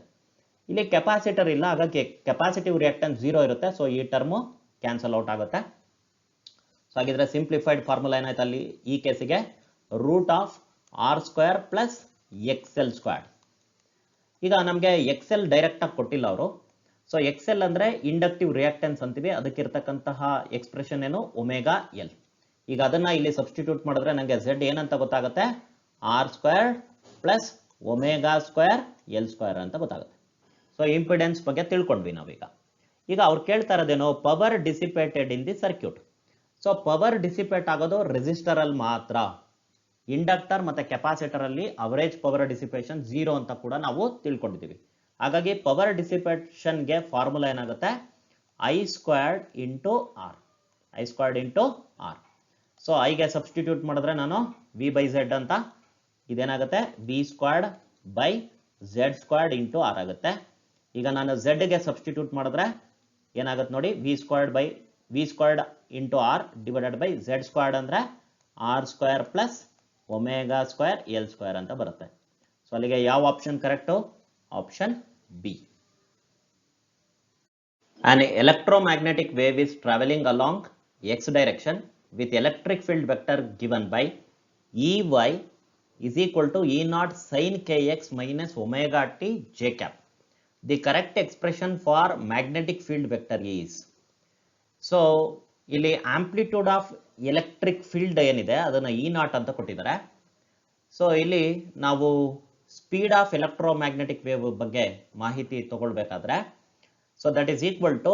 ಇಲ್ಲಿ ಕೆಪಾಸಿಟರ್ ಇಲ್ಲ, ಹಾಗಾಗಿ ಕೆಪಾಸಿಟಿವ್ ರಿಯಾಕ್ಟೆನ್ಸ್ 0 ಇರುತ್ತೆ. ಸೊ ಈ ಟರ್ಮು ಕ್ಯಾನ್ಸಲ್ ಔಟ್ ಆಗುತ್ತೆ. ಸೊ ಹಾಗಿದ್ರೆ ಸಿಂಪ್ಲಿಫೈಡ್ ಫಾರ್ಮುಲಾ ಏನಾಯ್ತು ಅಲ್ಲಿ ಈ ಕೇಸಿಗೆ? √R² plus XL². ಈಗ ನಮಗೆ XL ಡೈರೆಕ್ಟ್ ಆಗಿ ಕೊಟ್ಟಿಲ್ಲ ಅವರು. ಸೊ XL ಅಂದ್ರೆ ಇಂಡಕ್ಟಿವ್ ರಿಯಾಕ್ಟೆನ್ಸ್ ಅಂತೀವಿ. ಅದಕ್ಕಿರ್ತಕ್ಕಂತಹ ಎಕ್ಸ್ಪ್ರೆಷನ್ ಏನು? Omega L. ಈಗ ಅದನ್ನ ಇಲ್ಲಿ ಸಬ್ಸ್ಟಿಟ್ಯೂಟ್ ಮಾಡಿದ್ರೆ ನನಗೆ Z ಏನಂತ ಗೊತ್ತಾಗುತ್ತೆ? R² ಪ್ಲಸ್ ಒಮೆಗಾ² L² ಅಂತ ಗೊತ್ತಾಗುತ್ತೆ. ಸೊ ಇಂಪಿಡೆನ್ಸ್ ಬಗ್ಗೆ ತಿಳ್ಕೊಂಡ್ವಿ ನಾವೀಗ. ಈಗ ಅವ್ರು ಕೇಳ್ತಾ ಇರೋದೇನೋ power dissipated in the circuit. So power dissipate ಆಗೋದು ರೆಸಿಸ್ಟರ್ ಅಲ್ಲಿ ಮಾತ್ರ. ಇಂಡಕ್ಟರ್ ಮತ್ತೆ ಕೆಪಾಸಿಟರ್ ಅಲ್ಲಿ ಅವರೇಜ್ ಪವರ್ ಡಿಸಿಪೇಷನ್ 0 ಅಂತ ಕೂಡ ನಾವು ತಿಳ್ಕೊಂಡಿದ್ದೀವಿ. ಹಾಗಾಗಿ ಪವರ್ ಡಿಸಿಪೇಷನ್ಗೆ ಫಾರ್ಮುಲಾ ಏನಾಗುತ್ತೆ? I² × R. I² × R. So ಐಗೆ ಸಬ್ಸ್ಟಿಟ್ಯೂಟ್ ಮಾಡಿದ್ರೆ ನಾನು V/Z ಅಂತ ಇದೇನಾಗುತ್ತೆ? V² ಬೈ Z² × R ಆಗುತ್ತೆ. ಈಗ ನಾನು Z ಗೆ ಸಬ್ಸ್ಟಿಟ್ಯೂಟ್ ಮಾಡಿದ್ರೆ ಏನಾಗುತ್ತೆ ನೋಡಿ? V² × R divided by Z² ಅಂದ್ರೆ R² ಪ್ಲಸ್ ಒಮೆಗಾ² L² ಅಂತ ಬರುತ್ತೆ. ಸೊ ಅಲ್ಲಿಗೆ ಯಾವ option correct? Option B. An electromagnetic wave is traveling along x direction with electric field vector given by Ey is equal to E0 sin kx minus omega t j cap. The correct expression for magnetic field vector is. So ಇಲ್ಲಿ amplitude of electric field ಏನಿದೆ ಅದನ್ನ E0 ಅಂತ ಕೊಟ್ಟಿದ್ದಾರೆ. So ಇಲ್ಲಿ ನಾವು speed of electromagnetic wave ಬಗ್ಗೆ ಮಾಹಿತಿ ತಗೊಳ್ಬೇಕಾದ್ರೆ so that is equal to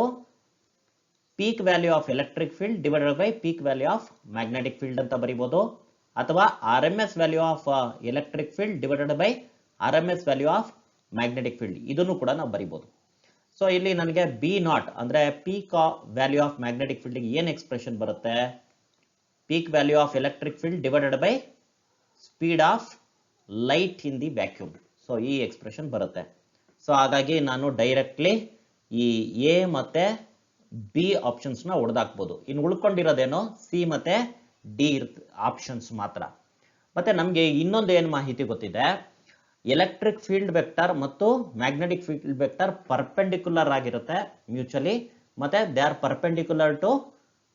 peak value of electric field divided by peak value of magnetic field ಅಂತ ಬರೀಬಹುದು, ಅಥವಾ RMS value of electric field divided by RMS value of magnetic field ಇದನ್ನು ಕೂಡ ನಾವು ಬರೀಬಹುದು. ಸೊ ಇಲ್ಲಿ ನನಗೆ B0 ಅಂದ್ರೆ peak value of magnetic field ಏನು ಎಕ್ಸ್ಪ್ರೆಷನ್ ಬರುತ್ತೆ? Peak value of electric field divided by speed of light in the vacuum. So ಈ ಎಕ್ಸ್ಪ್ರೆಷನ್ ಬರುತ್ತೆ. ಸೊ ಹಾಗಾಗಿ ನಾನು ಡೈರೆಕ್ಟ್ಲಿ ಈ ಎ ಮತ್ತೆ ಬಿ ಆಪ್ಷನ್ಸ್ ನ ಹೊಡೆದಾಕ್ಬೋದು. ಇನ್ನು ಉಳ್ಕೊಂಡಿರೋದೇನೋ ಸಿ ಮತ್ತೆ ಡಿ ಆಪ್ಷನ್ಸ್ ಮಾತ್ರ. ಮತ್ತೆ ನಮಗೆ ಇನ್ನೊಂದು ಏನು ಮಾಹಿತಿ ಗೊತ್ತಿದೆ, ಎಲೆಕ್ಟ್ರಿಕ್ ಫೀಲ್ಡ್ ವೆಕ್ಟರ್ ಮತ್ತು ಮ್ಯಾಗ್ನೆಟಿಕ್ ಫೀಲ್ಡ್ ವೆಕ್ಟರ್ ಪರ್ಪೆಂಡಿಕ್ಯುಲರ್ ಆಗಿರುತ್ತೆ ಮ್ಯೂಚುವಲಿ, ಮತ್ತೆ they are perpendicular to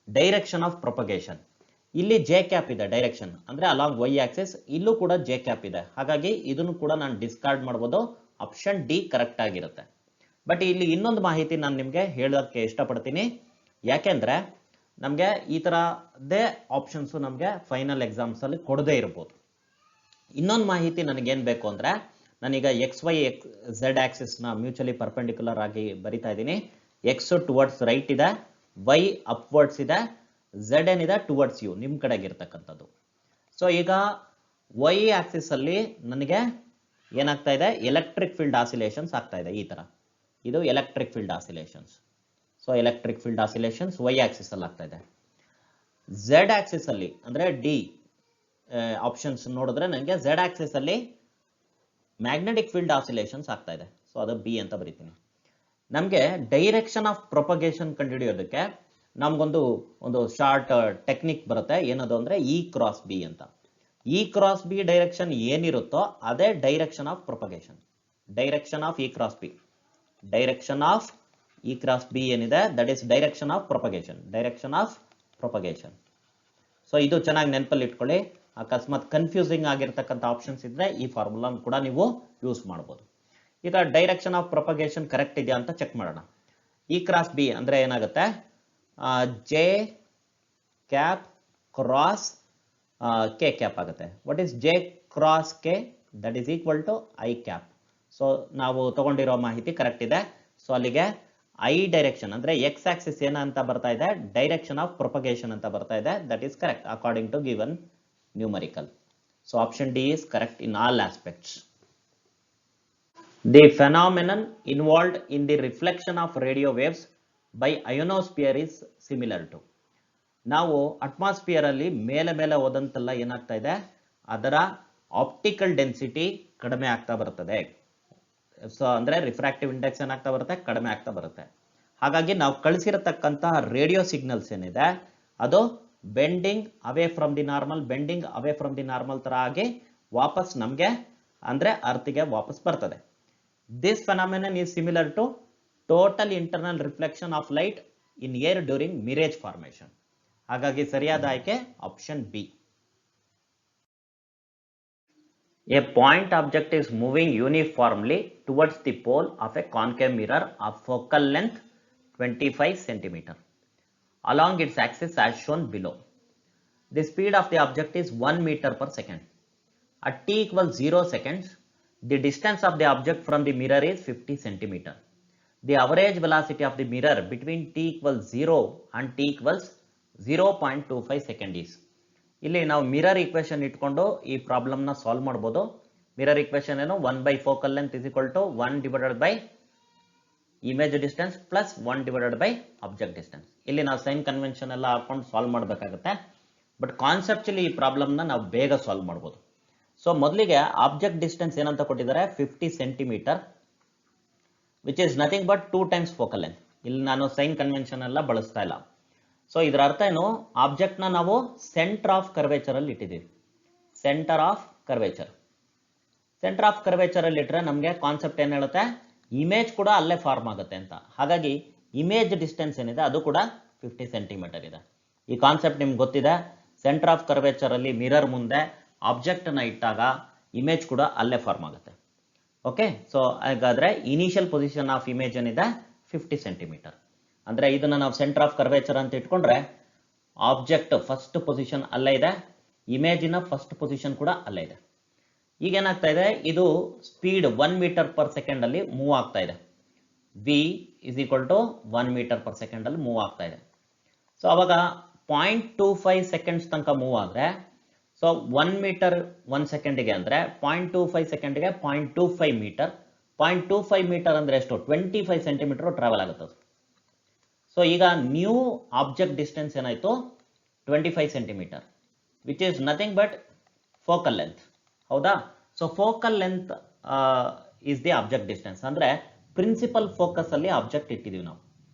direction of propagation. ಇಲ್ಲಿ ಜೆ ಕ್ಯಾಪ್ ಇದೆ ಡೈರೆಕ್ಷನ್ ಅಂದ್ರೆ ಅಲಾಂಗ್ ವೈ ಆಕ್ಸಿಸ್, ಇಲ್ಲೂ ಕೂಡ ಜೆ ಕ್ಯಾಪ್ ಇದೆ. ಹಾಗಾಗಿ ಇದನ್ನು ಕೂಡ ನಾನು ಡಿಸ್ಕಾರ್ಡ್ ಮಾಡ್ಬೋದು. ಆಪ್ಷನ್ ಡಿ ಕರೆಕ್ಟ್ ಆಗಿರುತ್ತೆ. ಬಟ್ ಇಲ್ಲಿ ಇನ್ನೊಂದು ಮಾಹಿತಿ ನಾನು ನಿಮಗೆ ಹೇಳೋಕ್ಕೆ ಇಷ್ಟಪಡ್ತೀನಿ, ಯಾಕೆಂದ್ರೆ ನಮಗೆ ಈ ತರದೇ ಆಪ್ಷನ್ಸ್ ನಮಗೆ ಫೈನಲ್ ಎಕ್ಸಾಮ್ಸ್ ಅಲ್ಲಿ ಕೊಡದೇ ಇರ್ಬೋದು. ಇನ್ನೊಂದು ಮಾಹಿತಿ ನನಗೇನು ಬೇಕು ಅಂದ್ರೆ, ನಾನೀಗ ಎಕ್ಸ್ ವೈ ಝೆಡ್ ಆಕ್ಸಿಸ್ ನ ಮ್ಯೂಚುವಲಿ ಪರ್ಪೆಂಡಿಕ್ಯುಲರ್ ಆಗಿ ಬರಿತಾ ಇದ್ದೀನಿ. ಎಕ್ಸ್ ಟುವರ್ಡ್ಸ್ ರೈಟ್ ಇದೆ, ವೈ ಅಪ್ವರ್ಡ್ಸ್ ಇದೆ, ಝೆಡ್ ಏನಿದೆ ಟುವರ್ಡ್ಸ್ ಯು ನಿಮ್ಮ ಕಡೆಗೆ ಇರ್ತಕ್ಕಂಥದ್ದು. ಸೊ ಈಗ ವೈ ಆಕ್ಸಿಸ್ ಅಲ್ಲಿ ನನಗೆ ಏನಾಗ್ತಾ ಇದೆ, ಎಲೆಕ್ಟ್ರಿಕ್ ಫೀಲ್ಡ್ ಆಸಿಲೇಷನ್ಸ್ ಆಗ್ತಾ ಇದೆ ಈ ತರ. ಇದು electric field oscillations. So electric field oscillations Y axis ಅಲ್ಲಿ ಆಗ್ತಾ ಇದೆ. ಝೆಡ್ ಆಕ್ಸಿಸ್ ಅಲ್ಲಿ ಅಂದ್ರೆ ಡಿ ಆಪ್ಷನ್ಸ್ ನೋಡಿದ್ರೆ ನನಗೆ ಝೆಡ್ ಆಕ್ಸಿಸ್ ಅಲ್ಲಿ ಮ್ಯಾಗ್ನೆಟಿಕ್ ಫೀಲ್ಡ್ ಆಸಿಲೇಷನ್ಸ್ ಆಗ್ತಾ ಇದೆ. ಸೊ ಅದು ಬಿ ಅಂತ ಬರೀತೀನಿ. ನಮಗೆ ಡೈರೆಕ್ಷನ್ ಆಫ್ ಪ್ರೊಪಗೇಷನ್ ಕಂಡುಹಿಡಿಯೋದಕ್ಕೆ ನಮ್ಗೊಂದು ಶಾರ್ಟ್ ಟೆಕ್ನಿಕ್ ಬರುತ್ತೆ. ಏನದು ಅಂದ್ರೆ ಇ ಕ್ರಾಸ್ ಬಿ ಅಂತ. ಇ ಕ್ರಾಸ್ ಬಿ ಡೈರೆಕ್ಷನ್ ಏನಿರುತ್ತೋ ಅದೇ direction of propagation. Direction of E cross B, direction of E cross B ಏನಿದೆ that is direction of propagation. Direction of propagation. So ಇದು ಚೆನ್ನಾಗಿ ನೆನಪಲ್ಲಿ ಇಟ್ಕೊಳ್ಳಿ. ಅಕಸ್ಮಾತ್ ಕನ್ಫ್ಯೂಸಿಂಗ್ ಆಗಿರ್ತಕ್ಕಂಥ ಆಪ್ಷನ್ಸ್ ಇದ್ರೆ ಈ ಫಾರ್ಮುಲಾ ಕೂಡ ನೀವು ಯೂಸ್ ಮಾಡಬಹುದು. ಈಗ ಡೈರೆಕ್ಷನ್ ಆಫ್ ಪ್ರೊಪಗೇಷನ್ ಕರೆಕ್ಟ್ ಇದೆಯಾ ಅಂತ ಚೆಕ್ ಮಾಡೋಣ. ಇ ಕ್ರಾಸ್ ಬಿ ಅಂದ್ರೆ ಏನಾಗುತ್ತೆ, J cap cross K cap ಆಗುತ್ತೆ. What is J cross K? That is equal to I cap. So ನಾವು ತಗೊಂಡಿರೋ ಮಾಹಿತಿ ಕರೆಕ್ಟ್ ಇದೆ. ಸೊ ಅಲ್ಲಿಗೆ ಐ ಡೈರೆಕ್ಷನ್ ಅಂದ್ರೆ ಎಕ್ಸ್ ಆಕ್ಸಿಸ್ ಏನಂತ ಬರ್ತಾ ಇದೆ, ಡೈರೆಕ್ಷನ್ ಆಫ್ ಪ್ರೊಪಗೇಷನ್ ಅಂತ ಬರ್ತಾ ಇದೆ. That is correct according to given numerical. So option D is correct in all aspects. The phenomenon involved in the reflection of radio waves by ionosphere is similar to. ನಾವು atmosphere ಅಲ್ಲಿ ಮೇಲೆ ಮೇಲೆ ಹೋದಂತೆಲ್ಲ ಏನಾಗ್ತಾ ಇದೆ, ಅದರ ಆಪ್ಟಿಕಲ್ ಡೆನ್ಸಿಟಿ ಕಡಿಮೆ ಆಗ್ತಾ ಬರ್ತದೆ. ಸೊ ಅಂದ್ರೆ ರಿಫ್ರಾಕ್ಟಿವ್ ಇಂಡೆಕ್ಸ್ ಏನಾಗ್ತಾ ಬರುತ್ತೆ, ಕಡಿಮೆ ಆಗ್ತಾ ಬರುತ್ತೆ. ಹಾಗಾಗಿ ನಾವು ಕಳಿಸಿರತಕ್ಕಂತಹ ರೇಡಿಯೋ ಸಿಗ್ನಲ್ಸ್ ಏನಿದೆ ಅದು bending away from the normal, bending away from the normal ತರ ಆಗಿ ವಾಪಸ್ ನಮಗೆ ಅಂದ್ರೆ ಅರ್ತ್ಗೆ ವಾಪಸ್ ಬರ್ತದೆ. This phenomenon is similar to total internal reflection of light in air during mirage formation. ಹಾಗಾಗಿ ಸರಿಯಾದ ಆಯ್ಕೆ option B. A point object is moving uniformly towards the pole of a concave mirror of focal length 25 cm along its axis as shown below. The speed of the object is 1 meter per second. At t equals 0 seconds, the distance of the object from the mirror is 50 cm. The average velocity of the mirror between t equals 0 and t equals 0.25 second is. ಇಲ್ಲಿ ನಾವು mirror equation ಇಟ್ಕೊಂಡು ಈ problem ನ solve ಮಾಡಬಹುದು. Mirror equation ಏನು, 1 focal length is equal to 1 divided by image distance plus 1 divided by object distance. ಇಲ್ಲಿ ನಾವು sign convention ಎಲ್ಲ ಹಾಕೊಂಡು ಸಾಲ್ವ್ ಮಾಡಬೇಕಾಗುತ್ತೆ. ಬಟ್ ಕಾನ್ಸೆಪ್ಚುಲಿ ಈ ಪ್ರಾಬ್ಲಮ್ ನ ನಾವು ಬೇಗ ಸಾಲ್ವ್ ಮಾಡಬಹುದು. ಸೊ ಮೊದಲಿಗೆ ಆಬ್ಜೆಕ್ಟ್ ಡಿಸ್ಟೆನ್ಸ್ ಏನಂತ ಕೊಟ್ಟಿದ್ದಾರೆ, 50 centimetre, which is nothing but 2 times focal length. ಇಲ್ಲಿ ನಾನು ಸೈನ್ ಕನ್ವೆನ್ಷನ್ ಎಲ್ಲ ಬಳಸ್ತಾ ಇಲ್ಲ. ಸೊ ಇದರ ಅರ್ಥ ಏನು, ಆಬ್ಜೆಕ್ಟ್ ನ ನಾವು ಸೆಂಟರ್ ಆಫ್ ಕರ್ವೇಚರ್ ಅಲ್ಲಿ ಇಟ್ಟಿದ್ದೀವಿ. Centre of curvature, centre of curvature ಅಲ್ಲಿ ಇಟ್ಟರೆ ನಮಗೆ ಕಾನ್ಸೆಪ್ಟ್ ಏನ್ ಹೇಳುತ್ತೆ, ಇಮೇಜ್ ಕೂಡ ಅಲ್ಲೇ ಫಾರ್ಮ್ ಆಗುತ್ತೆ ಅಂತ. ಹಾಗಾಗಿ ಇಮೇಜ್ ಡಿಸ್ಟೆನ್ಸ್ ಏನಿದೆ ಅದು ಕೂಡ 50 ಸೆಂಟಿಮೀಟರ್ ಇದೆ. ಈ ಕಾನ್ಸೆಪ್ಟ್ ನಿಮ್ಗೆ ಗೊತ್ತಿದೆ. ಸೆಂಟರ್ ಆಫ್ ಕರ್ವೇಚರ್ ಅಲ್ಲಿ ಮಿರರ್ ಮುಂದೆ ಆಬ್ಜೆಕ್ಟ್ ನ ಇಟ್ಟಾಗ ಇಮೇಜ್ ಕೂಡ ಅಲ್ಲೇ ಫಾರ್ಮ್ ಆಗುತ್ತೆ. ಓಕೆ, ಸೊ ಹಾಗಾದ್ರೆ ಇನಿಷಿಯಲ್ ಪೊಸಿಷನ್ ಆಫ್ ಇಮೇಜ್ ಏನಿದೆ 50 ಸೆಂಟಿಮೀಟರ್. ಅಂದ್ರೆ ಇದನ್ನ ನಾವು ಸೆಂಟರ್ ಆಫ್ ಕರ್ವೇಚರ್ ಅಂತ ಇಟ್ಕೊಂಡ್ರೆ ಆಬ್ಜೆಕ್ಟ್ ಫಸ್ಟ್ ಪೊಸಿಷನ್ ಅಲ್ಲೇ ಇದೆ, ಇಮೇಜಿನ ಫಸ್ಟ್ ಪೊಸಿಷನ್ ಕೂಡ ಅಲ್ಲೇ ಇದೆ. ಈಗ ಏನಾಗ್ತಾ ಇದೆ, ಇದು ಸ್ಪೀಡ್ 1 ಮೀಟರ್ ಪರ್ ಸೆಕೆಂಡ್ ಅಲ್ಲಿ ಮೂವ್ ಆಗ್ತಾ ಇದೆ. v is equal to 1 metre per second ಅಲ್ಲಿ ಮೂವ್ ಆಗ್ತಾ ಇದೆ. ಸೊ ಅವಾಗ 0.25 ಸೆಕೆಂಡ್ಸ್ ತನಕ ಮೂವ್ ಆದ್ರೆ, ಸೊ 1 ಮೀಟರ್ 1 ಸೆಕೆಂಡ್ಗೆ ಅಂದ್ರೆ 0.25 ಸೆಕೆಂಡ್ಗೆ 0.25 ಮೀಟರ್. 0.25 ಮೀಟರ್ ಅಂದ್ರೆ ಎಷ್ಟು, 25 ಸೆಂಟಿಮೀಟರ್ ಟ್ರಾವೆಲ್ ಆಗುತ್ತೆ. ಸೊ ಈಗ ನ್ಯೂ ಆಬ್ಜೆಕ್ಟ್ ಡಿಸ್ಟೆನ್ಸ್ ಏನಾಯ್ತು, 25 centimetre, which is nothing but focal length. ಹೌದಾ? So focal length is the object distance. ಅಂದ್ರೆ ಪ್ರಿನ್ಸಿಪಲ್ ಫೋಕಸ್ ಅಲ್ಲಿ ಆಬ್ಜೆಕ್ಟ್ ಇಟ್ಟಿದೀವಿ ನಾವು.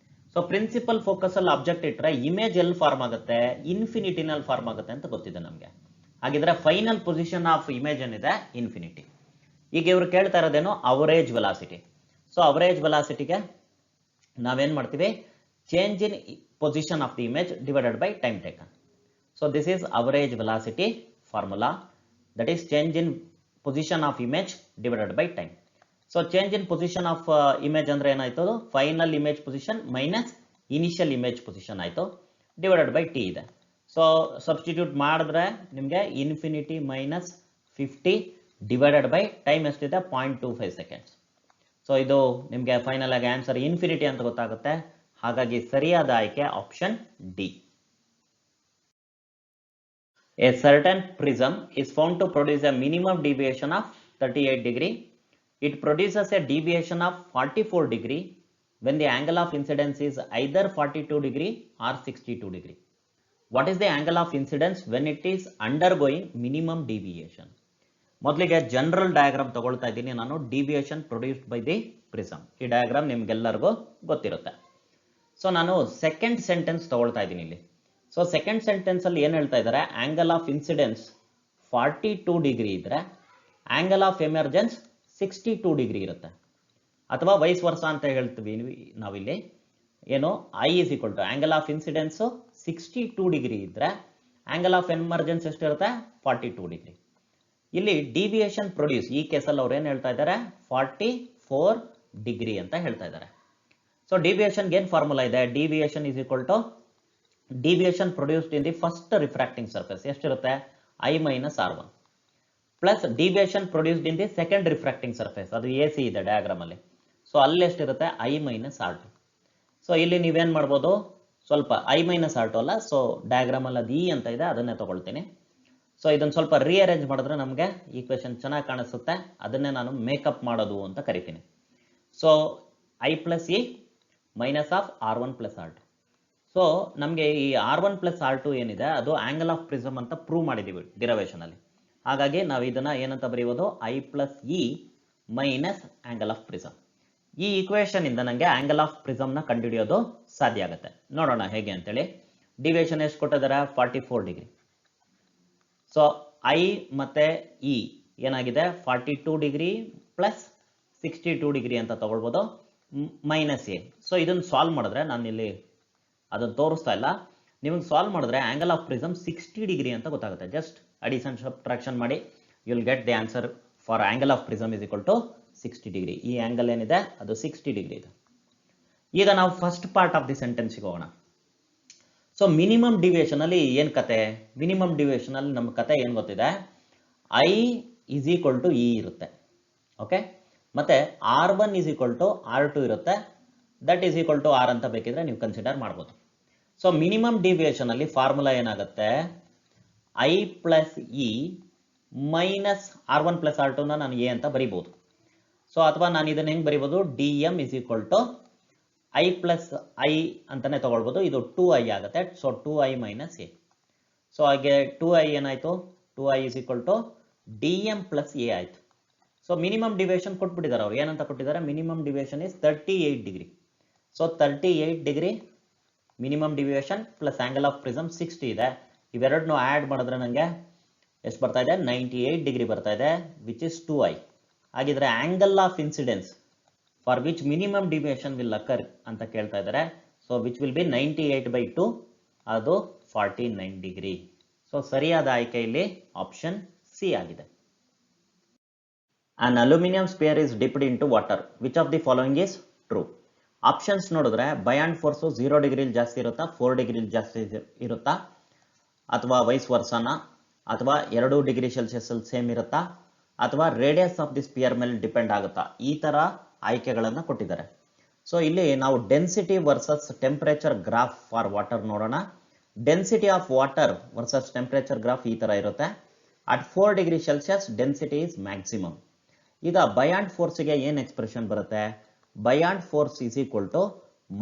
ಸೊ ಪ್ರಿನ್ಸಿಪಲ್ ಫೋಕಸ್ ಅಲ್ಲಿ ಆಬ್ಜೆಕ್ಟ್ ಇಟ್ಟರೆ ಇಮೇಜ್ ಎಲ್ಲಿ ಫಾರ್ಮ್ ಆಗುತ್ತೆ, ಇನ್ಫಿನಿಟಿನಲ್ಲಿ ಫಾರ್ಮ್ ಆಗುತ್ತೆ ಅಂತ ಗೊತ್ತಿದೆ ನಮಗೆ. ಹಾಗಿದ್ರೆ ಫೈನಲ್ ಪೊಸಿಷನ್ ಆಫ್ ಇಮೇಜ್ ಏನಿದೆ ಇನ್ಫಿನಿಟಿ. ಈಗ ಇವರು ಕೇಳ್ತಾ ಇರೋದೇನು ಅವರೇಜ್ ವೆಲಾಸಿಟಿ. ಸೊ ಅವರೇಜ್ ವೆಲಾಸಿಟಿಗೆ ನಾವೇನ್ ಮಾಡ್ತೀವಿ, change in position of the image divided by time taken. So this is average velocity formula, that is change in position of image divided by time. So change in position of image ಅಂದ್ರೆ ಏನಾಯ್ತು, final image position minus initial image position ಆಯ್ತು, divided by T ಇದೆ. So substitute ಮಾಡಿದ್ರೆ ನಿಮಗೆ infinity minus 50 divided by time ಎಷ್ಟಿದೆ 0.25 seconds. So ಇದು ನಿಮಗೆ final ಆಗಿ ಆನ್ಸರ್ ಇನ್ಫಿನಿಟಿ ಅಂತ ಗೊತ್ತಾಗುತ್ತೆ. ಹಾಗಾಗಿ ಸರಿಯಾದ ಆಯ್ಕೆ option D. A certain prism is found to produce a minimum deviation of 38 degree. It produces a deviation of 44 degree when the angle of incidence is either 42 degree or 62 degree. What is the angle of incidence when it is undergoing minimum deviation? ಮೊದಲಿಗೆ general diagram ತಗೊಳ್ತಾ ಇದ್ದೀನಿ ನಾನು, deviation produced by the prism. ಈ diagram ನಿಮ್ಗೆಲ್ಲರಿಗೂ ಗೊತ್ತಿರುತ್ತೆ. So ನಾನು second sentence ತಗೊಳ್ತಾ ಇದ್ದೀನಿ ಇಲ್ಲಿ. ಸೊ ಸೆಕೆಂಡ್ ಸೆಂಟೆನ್ಸ್ ಅಲ್ಲಿ ಏನು ಹೇಳ್ತಾ ಇದ್ದಾರೆ, ಆಂಗಲ್ ಆಫ್ ಇನ್ಸಿಡೆನ್ಸ್ 42 ಡಿಗ್ರಿ ಇದ್ರೆ ಆಂಗಲ್ ಆಫ್ ಎಮರ್ಜೆನ್ಸ್ 62 ಡಿಗ್ರಿ ಇರುತ್ತೆ, ಅಥವಾ ವೈಸ್ ವರ್ಸ ಅಂತ ಹೇಳ್ತೀವಿ ನಾವಿಲ್ಲಿ. ಏನು, I is equal to angle of incidence 62 degree ಇದ್ರೆ ಆಂಗಲ್ ಆಫ್ ಎಮರ್ಜೆನ್ಸ್ ಎಷ್ಟಿರುತ್ತೆ 42 ಡಿಗ್ರಿ. ಇಲ್ಲಿ ಡಿವಿಯೇಷನ್ ಪ್ರೊಡ್ಯೂಸ್, ಈ ಕೇಸಲ್ಲಿ ಅವ್ರು ಏನು ಹೇಳ್ತಾ ಇದ್ದಾರೆ 44 ಡಿಗ್ರಿ ಅಂತ ಹೇಳ್ತಾ ಇದ್ದಾರೆ. ಸೊ ಡಿವಿಯೇಷನ್ಗೆ ಏನು ಫಾರ್ಮುಲಾ ಇದೆ, deviation is equal to deviation produced in the first refracting surface ಎಷ್ಟಿರುತ್ತೆ I minus R one, plus deviation produced in the second refracting surface, ಅದು ಎ ಸಿ ಇದೆ ಡಯಾಗ್ರಾಮ್ ಅಲ್ಲಿ. ಸೊ ಅಲ್ಲಿ ಎಷ್ಟಿರುತ್ತೆ I minus R two. So ಇಲ್ಲಿ ನೀವೇನ್ ಮಾಡ್ಬೋದು, ಸ್ವಲ್ಪ ಐ ಮೈನಸ್ ಆರ್ ಟು ಅಲ್ಲ, ಸೊ ಡಯಾಗ್ರಾಮ್ ಅಲ್ಲಿ ಅದು ಇ ಅಂತ ಇದೆ, ಅದನ್ನೇ ತಗೊಳ್ತೀನಿ. ಸೊ ಇದನ್ನು ಸ್ವಲ್ಪ ರೀಅರೇಂಜ್ ಮಾಡಿದ್ರೆ ನಮಗೆ ಈಕ್ವೇಶನ್ ಚೆನ್ನಾಗಿ ಕಾಣಿಸುತ್ತೆ, ಅದನ್ನೇ ನಾನು ಮೇಕಪ್ ಮಾಡೋದು ಅಂತ ಕರಿತೀನಿ. So I plus E minus of R one plus R two. So ನಮಗೆ ಈ R one plus R two ಏನಿದೆ ಅದು ಆಂಗಲ್ ಆಫ್ ಪ್ರಿಸಮ್ ಅಂತ ಪ್ರೂವ್ ಮಾಡಿದ್ದೀವಿ ಡಿರವೇಶನ್ ಅಲ್ಲಿ. ಹಾಗಾಗಿ ನಾವು ಇದನ್ನ ಏನಂತ ಬರೆಯುವುದು, I plus E minus angle of prism. ಈ ಈಕ್ವೇಶನ್ ಇಂದ ನನಗೆ ಆಂಗಲ್ ಆಫ್ ಪ್ರಿಸಮ್ ನ ಕಂಡುಹಿಡಿಯೋದು ಸಾಧ್ಯ ಆಗುತ್ತೆ. ನೋಡೋಣ ಹೇಗೆ ಅಂತೇಳಿ. ಡಿವಿಯೇಷನ್ ಎಷ್ಟು ಕೊಟ್ಟಿದ್ದಾರೆ 44 ಡಿಗ್ರಿ. ಸೊ ಐ ಮತ್ತೆ ಇ ಏನಾಗಿದೆ 42 ಡಿಗ್ರಿ ಪ್ಲಸ್ 62 ಡಿಗ್ರಿ ಅಂತ ತಗೊಳ್ಬೋದು, ಮೈನಸ್ ಎ. ಸೊ ಇದನ್ನು ಸಾಲ್ವ್ ಮಾಡಿದ್ರೆ, ನಾನು ಇಲ್ಲಿ ಅದನ್ನು ತೋರಿಸ್ತಾ ಇಲ್ಲ, ನಿಮಗೆ ಸಾಲ್ವ್ ಮಾಡಿದ್ರೆ ಆಂಗಲ್ ಆಫ್ ಪ್ರಿಸಮ್ 60 ಡಿಗ್ರಿ ಅಂತ ಗೊತ್ತಾಗುತ್ತೆ. ಜಸ್ಟ್ ಅಡಿಷನ್ ಸಬ್ಟ್ರಾಕ್ಷನ್ ಮಾಡಿ you will get the answer for angle of prism is equal to 60 degree. ಈ ಆಂಗಲ್ ಏನಿದೆ ಅದು 60 ಡಿಗ್ರಿ ಇದೆ. ಈಗ ನಾವು ಫಸ್ಟ್ ಪಾರ್ಟ್ ಆಫ್ ದಿ ಸೆಂಟೆನ್ಸ್ಗೆ ಹೋಗೋಣ. ಸೊ ಮಿನಿಮಮ್ ಡಿವಿಯೇಷನ್ ಅಲ್ಲಿ ಏನ್ ಕತೆ, ಮಿನಿಮಮ್ ಡಿವಿಯೇಷನ್ ಅಲ್ಲಿ ನಮ್ಮ ಕತೆ ಏನ್ ಗೊತ್ತಿದೆ, I is equal to E ಇರುತ್ತೆ, ಓಕೆ, ಮತ್ತೆ R one is equal to R two ಇರುತ್ತೆ, that is equal to R ಅಂತ ಬೇಕಿದ್ರೆ ನೀವು ಕನ್ಸಿಡರ್ ಮಾಡ್ಬೋದು. ಸೊ ಮಿನಿಮಮ್ ಡಿವಿಯೇಷನ್ ಅಲ್ಲಿ ಫಾರ್ಮುಲಾ ಏನಾಗುತ್ತೆ, I plus E minus R one plus R ಟುನ ನಾನು ಎ ಅಂತ ಬರಿಬಹುದು. ಸೊ ಅಥವಾ ನಾನು ಇದನ್ನ ಹೆಂಗ್ ಬರಿಬಹುದು, D M is equal to I plus I ಅಂತಾನೆ ತಗೊಳ್ಬೋದು, ಇದು 2i ಆಗುತ್ತೆ. So 2i minus A. So ಹಾಗೆ 2i ಏನಾಯ್ತು, 2i is equal to D M plus A ಆಯ್ತು. ಸೊ ಮಿನಿಮಮ್ ಡಿವಿಯೇಷನ್ ಕೊಟ್ಬಿಟ್ಟಿದ್ದಾರೆ ಅವ್ರು, ಏನಂತ ಕೊಟ್ಟಿದ್ದಾರೆ, minimum deviation is 38 degree. So 38 degree minimum deviation plus angle of prism 60 ಇದೆ. ಇವೆರಡನ್ನು ಆಡ್ ಮಾಡಿದ್ರೆ ನನಗೆ ಎಷ್ಟು ಬರ್ತಾ ಇದೆ, 98 ಡಿಗ್ರಿ ಬರ್ತಾ ಇದೆ, ವಿಚ್ ಇಸ್ 2i. ಹಾಗಿದ್ರೆ angle of incidence for which minimum deviation will occur ಅಂತ ಕೇಳ್ತಾ ಇದ್ದಾರೆ. ಸೊ ವಿಚ್ ವಿಲ್ ಬಿ 98/2, ಅದು 49 ಡಿಗ್ರಿ. ಸೊ ಸರಿಯಾದ ಆಯ್ಕೆ ಇಲ್ಲಿ ಆಪ್ಷನ್ ಸಿ ಆಗಿದೆ. An aluminum sphere is dipped into water. Which of the following is true? Options ನೋಡಿದ್ರೆ ಬಯಾಂಡ್ force 0 degree ಜಾಸ್ತಿ ಇರುತ್ತಾ, 4 ಡಿಗ್ರಿ ಜಾಸ್ತಿ ಇರುತ್ತಾ, ಅಥವಾ ವೈಸ್ ವರ್ಸನ, ಅಥವಾ 2 ಡಿಗ್ರಿ ಸೆಲ್ಸಿಯಸ್ ಅಲ್ಲಿ ಸೇಮ್ ಇರುತ್ತಾ, ಅಥವಾ ರೇಡಿಯಸ್ ಆಫ್ ದಿ ಸ್ಪಿಯರ್ ಮೇಲೆ ಡಿಪೆಂಡ್ ಆಗುತ್ತಾ, ಈ ತರ ಆಯ್ಕೆಗಳನ್ನು ಕೊಟ್ಟಿದ್ದಾರೆ. ಸೊ ಇಲ್ಲಿ ನಾವು density versus temperature graph for water ನೋಡೋಣ. Density of water versus temperature graph ಈ ತರ ಇರುತ್ತೆ. At 4 degree Celsius density is maximum. ಈಗ ಬಯಾಂಡ್ ಫೋರ್ಸ್ಗೆ ಏನು ಎಕ್ಸ್ಪ್ರೆಷನ್ ಬರುತ್ತೆ, buoyant force is equal to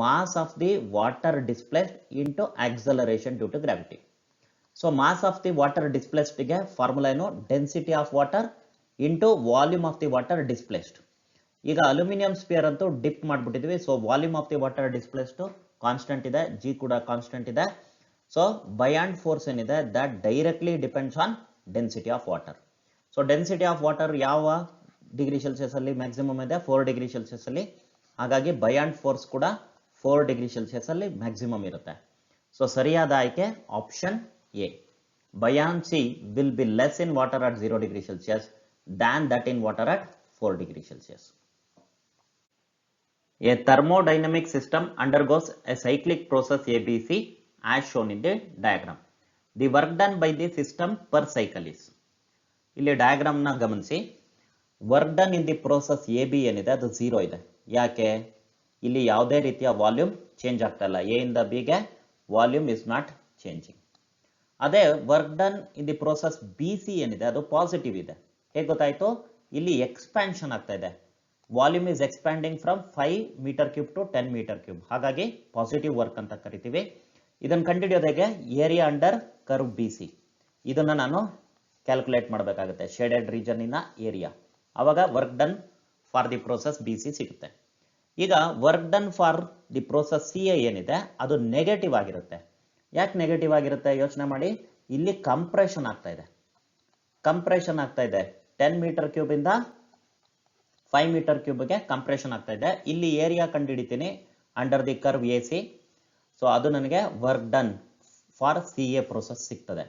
mass of the water displaced into acceleration due to gravity. So mass of the water displaced ಗೆ formula ಏನು, density of water into volume of the water displaced. ಈಗ aluminium sphere ಅಂತೂ dip ಮಾಡ್ಬಿಟ್ಟಿದ್ವಿ. So volume of the water displaced constant ಇದೆ, G ಕೂಡ constant ಇದೆ. So buoyant force ಏನಿದೆ that directly depends on density of water. So density of water ಯಾವ degree Celsius ಅಲ್ಲಿ maximum ಇದೆ? 4 ಡಿಗ್ರಿ ಸೆಲ್ಸಿಯಸ್ ಅಲ್ಲಿ. ಹಾಗಾಗಿ ಬಯಾಂಟ್ ಫೋರ್ಸ್ ಕೂಡ 4 ಡಿಗ್ರಿ ಸೆಲ್ಸಿಯಸ್ ಅಲ್ಲಿ ಮ್ಯಾಕ್ಸಿಮಮ್ ಇರುತ್ತೆ. ಸೊ ಸರಿಯಾದ ಆಯ್ಕೆ option A. Buoyancy will be less in water at 0 degree Celsius than that in water at 4 degree Celsius. A thermodynamic system undergoes a cyclic process ABC as shown in the diagram. The work done by the system per cycle is. ಇಲ್ಲಿ diagram ನ ಗಮನಿಸಿ. Work done in the process A B ಏನಿದೆ ಅದು 0 ಇದೆ. ಯಾಕೆ? ಇಲ್ಲಿ ಯಾವುದೇ ರೀತಿಯ ವಾಲ್ಯೂಮ್ ಚೇಂಜ್ ಆಗ್ತಾ ಇಲ್ಲ. ಎ ಇಂದ ಬಿಗೆ ವಾಲ್ಯೂಮ್ ಇಸ್ ನಾಟ್ ಚೇಂಜಿಂಗ್. ಅದೇ work done in the process B C ಏನಿದೆ ಅದು ಪಾಸಿಟಿವ್ ಇದೆ. ಹೇಗೆ ಗೊತ್ತಾಯ್ತು? ಇಲ್ಲಿ ಎಕ್ಸ್ಪ್ಯಾನ್ಷನ್ ಆಗ್ತಾ ಇದೆ. Volume is expanding from 5 metre cube to 10 metre cube. ಹಾಗಾಗಿ ಪಾಸಿಟಿವ್ ವರ್ಕ್ ಅಂತ ಕರಿತೀವಿ. ಇದನ್ನು ಕಂಡುಹಿಡಿಯೋದಾಗೆ area under curve B C ಇದನ್ನ ನಾನು ಕ್ಯಾಲ್ಕುಲೇಟ್ ಮಾಡಬೇಕಾಗುತ್ತೆ. ಶೇಡೆಡ್ ರೀಜನ್ ಇನ ಏರಿಯಾ. ಅವಾಗ work done for the process B C ಸಿಗುತ್ತೆ. ಈಗ work done for the process C A ಏನಿದೆ ಅದು ನೆಗೆಟಿವ್ ಆಗಿರುತ್ತೆ. ಯಾಕೆ ನೆಗೆಟಿವ್ ಆಗಿರುತ್ತೆ ಯೋಚನೆ ಮಾಡಿ. ಇಲ್ಲಿ ಕಂಪ್ರೆಷನ್ ಆಗ್ತಾ ಇದೆ. ಕಂಪ್ರೆಷನ್ ಆಗ್ತಾ ಇದೆ 10 ಮೀಟರ್ ಕ್ಯೂಬ್ ಇಂದ 5 ಮೀಟರ್ ಕ್ಯೂಬ್ಗೆ ಕಂಪ್ರೆಷನ್ ಆಗ್ತಾ ಇದೆ. ಇಲ್ಲಿ ಏರಿಯಾ ಕಂಡುಹಿಡಿತೀನಿ under the curve A C. So ಅದು ನನಗೆ work done for C A process ಸಿಗ್ತದೆ.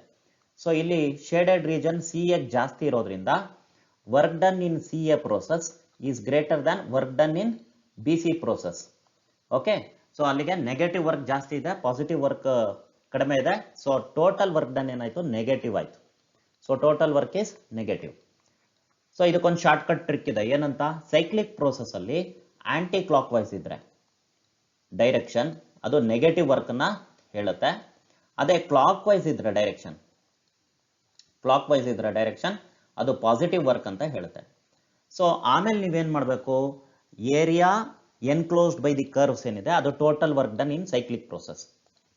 ಸೊ ಇಲ್ಲಿ ಶೇಡೆಡ್ ರೀಜನ್ ಸಿ ಎ ಜಾಸ್ತಿ ಇರೋದ್ರಿಂದ work done in C A process is greater than work done in B C process. Okay, so ಅಲ್ಲಿಗೆ negative work ಜಾಸ್ತಿ ಇದೆ, positive work ಕಡಿಮೆ ಇದೆ. So total work done ಏನಾಯ್ತು? ನೆಗೆಟಿವ್ ಆಯ್ತು. So total work is negative. So ಇದಕ್ಕೊಂದು short cut trick ಇದೆ. ಏನಂತ? ಸೈಕ್ಲಿಕ್ ಪ್ರೋಸೆಸ್ ಅಲ್ಲಿ ಆಂಟಿ ಕ್ಲಾಕ್ ವೈಸ್ ಇದ್ರೆ ಡೈರೆಕ್ಷನ್ ಅದು ನೆಗೆಟಿವ್ ವರ್ಕ್ ನ ಹೇಳುತ್ತೆ. ಅದೇ ಕ್ಲಾಕ್ ವೈಸ್ ಇದ್ರೆ ಡೈರೆಕ್ಷನ್ ಅದು ಪಾಸಿಟಿವ್ ವರ್ಕ್ ಅಂತ ಹೇಳುತ್ತೆ. ಸೊ ಆಮೇಲೆ ನೀವೇನ್ ಮಾಡಬೇಕು? Area enclosed by the curves ಏನಿದೆ ಅದು ಟೋಟಲ್ ವರ್ಕ್ ಡನ್ ಇನ್ ಸೈಕ್ಲಿಕ್ ಪ್ರೋಸೆಸ್.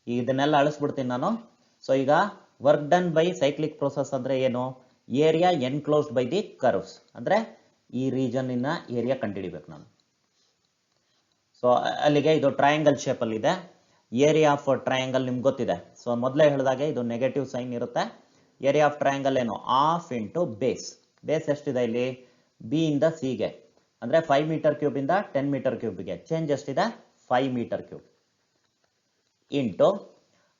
ಇದನ್ನೆಲ್ಲ ಅಳಿಸ್ಬಿಡ್ತೀನಿ ನಾನು. ಸೊ ಈಗ work done by cyclic process ಅಂದ್ರೆ ಏನು? Area enclosed by the curves ಅಂದ್ರೆ ಈ ರೀಜನ್ ಇನ ಏರಿಯಾ ಕಂಡುಹಿಡಿಬೇಕು ನಾನು. ಸೊ ಅಲ್ಲಿಗೆ ಇದು ಟ್ರಯಾಂಗಲ್ ಶೇಪ್ ಅಲ್ಲಿ ಇದೆ. ಏರಿಯಾ ಆಫ್ ಟ್ರಯಾಂಗಲ್ ನಿಮ್ಗೆ ಗೊತ್ತಿದೆ. ಸೊ ಮೊದಲೇ ಹೇಳಿದಾಗೆ ಇದು ನೆಗೆಟಿವ್ ಸೈನ್ ಇರುತ್ತೆ. ಏರಿಯಾ ಆಫ್ ಟ್ರಯಾಂಗಲ್ ಏನು? Half into base. ಬೇಸ್ ಎಷ್ಟಿದೆ ಇಲ್ಲಿ? ಬಿ ಇಂದ ಸಿ ಗೆ ಅಂದ್ರೆ 5 ಮೀಟರ್ ಕ್ಯೂಬ್ ಇಂದ 10 ಮೀಟರ್ ಕ್ಯೂಬ್ಗೆ ಚೇಂಜ್ ಎಷ್ಟಿದೆ? 5 ಮೀಟರ್ ಕ್ಯೂಬ್ ಇಂಟು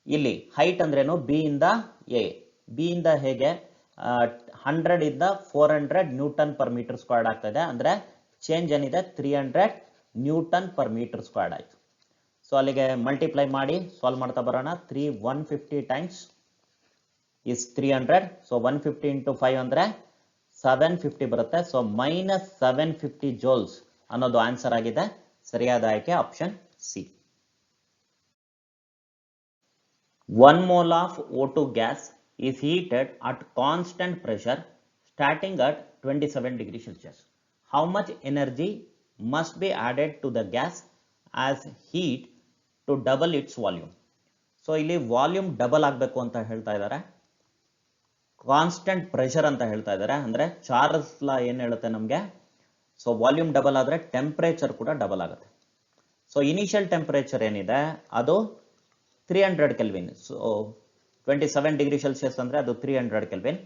ಇಲ್ಲಿ ಹೈಟ್ ಅಂದ್ರೇನು? ಬಿ ಇಂದ ಎ. ಬಿ ಇಂದ ಹೇಗೆ 100 ಇಂದ 400 ನ್ಯೂಟನ್ ಪರ್ ಮೀಟರ್ ಸ್ಕ್ವೇರ್ಡ್ ಆಗ್ತಾ ಇದೆ. ಅಂದ್ರೆ ಚೇಂಜ್ ಏನಿದೆ? 300 ನ್ಯೂಟನ್ ಪರ್ ಮೀಟರ್ ಸ್ಕ್ವೇರ್ಡ್ ಆಯ್ತು. ಸೊ ಅಲ್ಲಿಗೆ ಮಲ್ಟಿಪ್ಲೈ ಮಾಡಿ ಸಾಲ್ವ್ ಮಾಡ್ತಾ ಬರೋಣ. 150 ಟೈಮ್ಸ್ is 300. ಸೊ 150 into 5 ಅಂದ್ರೆ 750 ಬರುತ್ತೆ. ಸೊ ಮೈನಸ್ 750 ಜೋಲ್ಸ್ ಅನ್ನೋದು ಆನ್ಸರ್ ಆಗಿದೆ. ಸರಿಯಾದ ಆಯ್ಕೆ option C. 1 mole of O2 gas is heated at constant pressure starting at 27 degrees Celsius. How much energy must be added to the gas as heat to double its volume? So ಇಲ್ಲಿ volume double ಆಗಬೇಕು ಅಂತ ಹೇಳ್ತಾ ಇದ್ದಾರೆ. Constant pressure ಅಂತ ಹೇಳ್ತಾ ಇದ್ದಾರೆ. ಅಂದ್ರೆ Charles ಲಾ ಏನ್ ಹೇಳುತ್ತೆ ನಮ್ಗೆ? ಸೊ ವಾಲ್ಯೂಮ್ ಡಬಲ್ ಆದ್ರೆ ಟೆಂಪರೇಚರ್ ಕೂಡ ಡಬಲ್ ಆಗುತ್ತೆ. ಸೊ ಇನಿಷಿಯಲ್ ಟೆಂಪರೇಚರ್ ಏನಿದೆ ಅದು 300 ಕೆಲ್ವಿನ್. ಸೊ 27 ಡಿಗ್ರಿ ಸೆಲ್ಸಿಯಸ್ ಅಂದ್ರೆ ಅದು 300 ಕೆಲ್ವಿನ್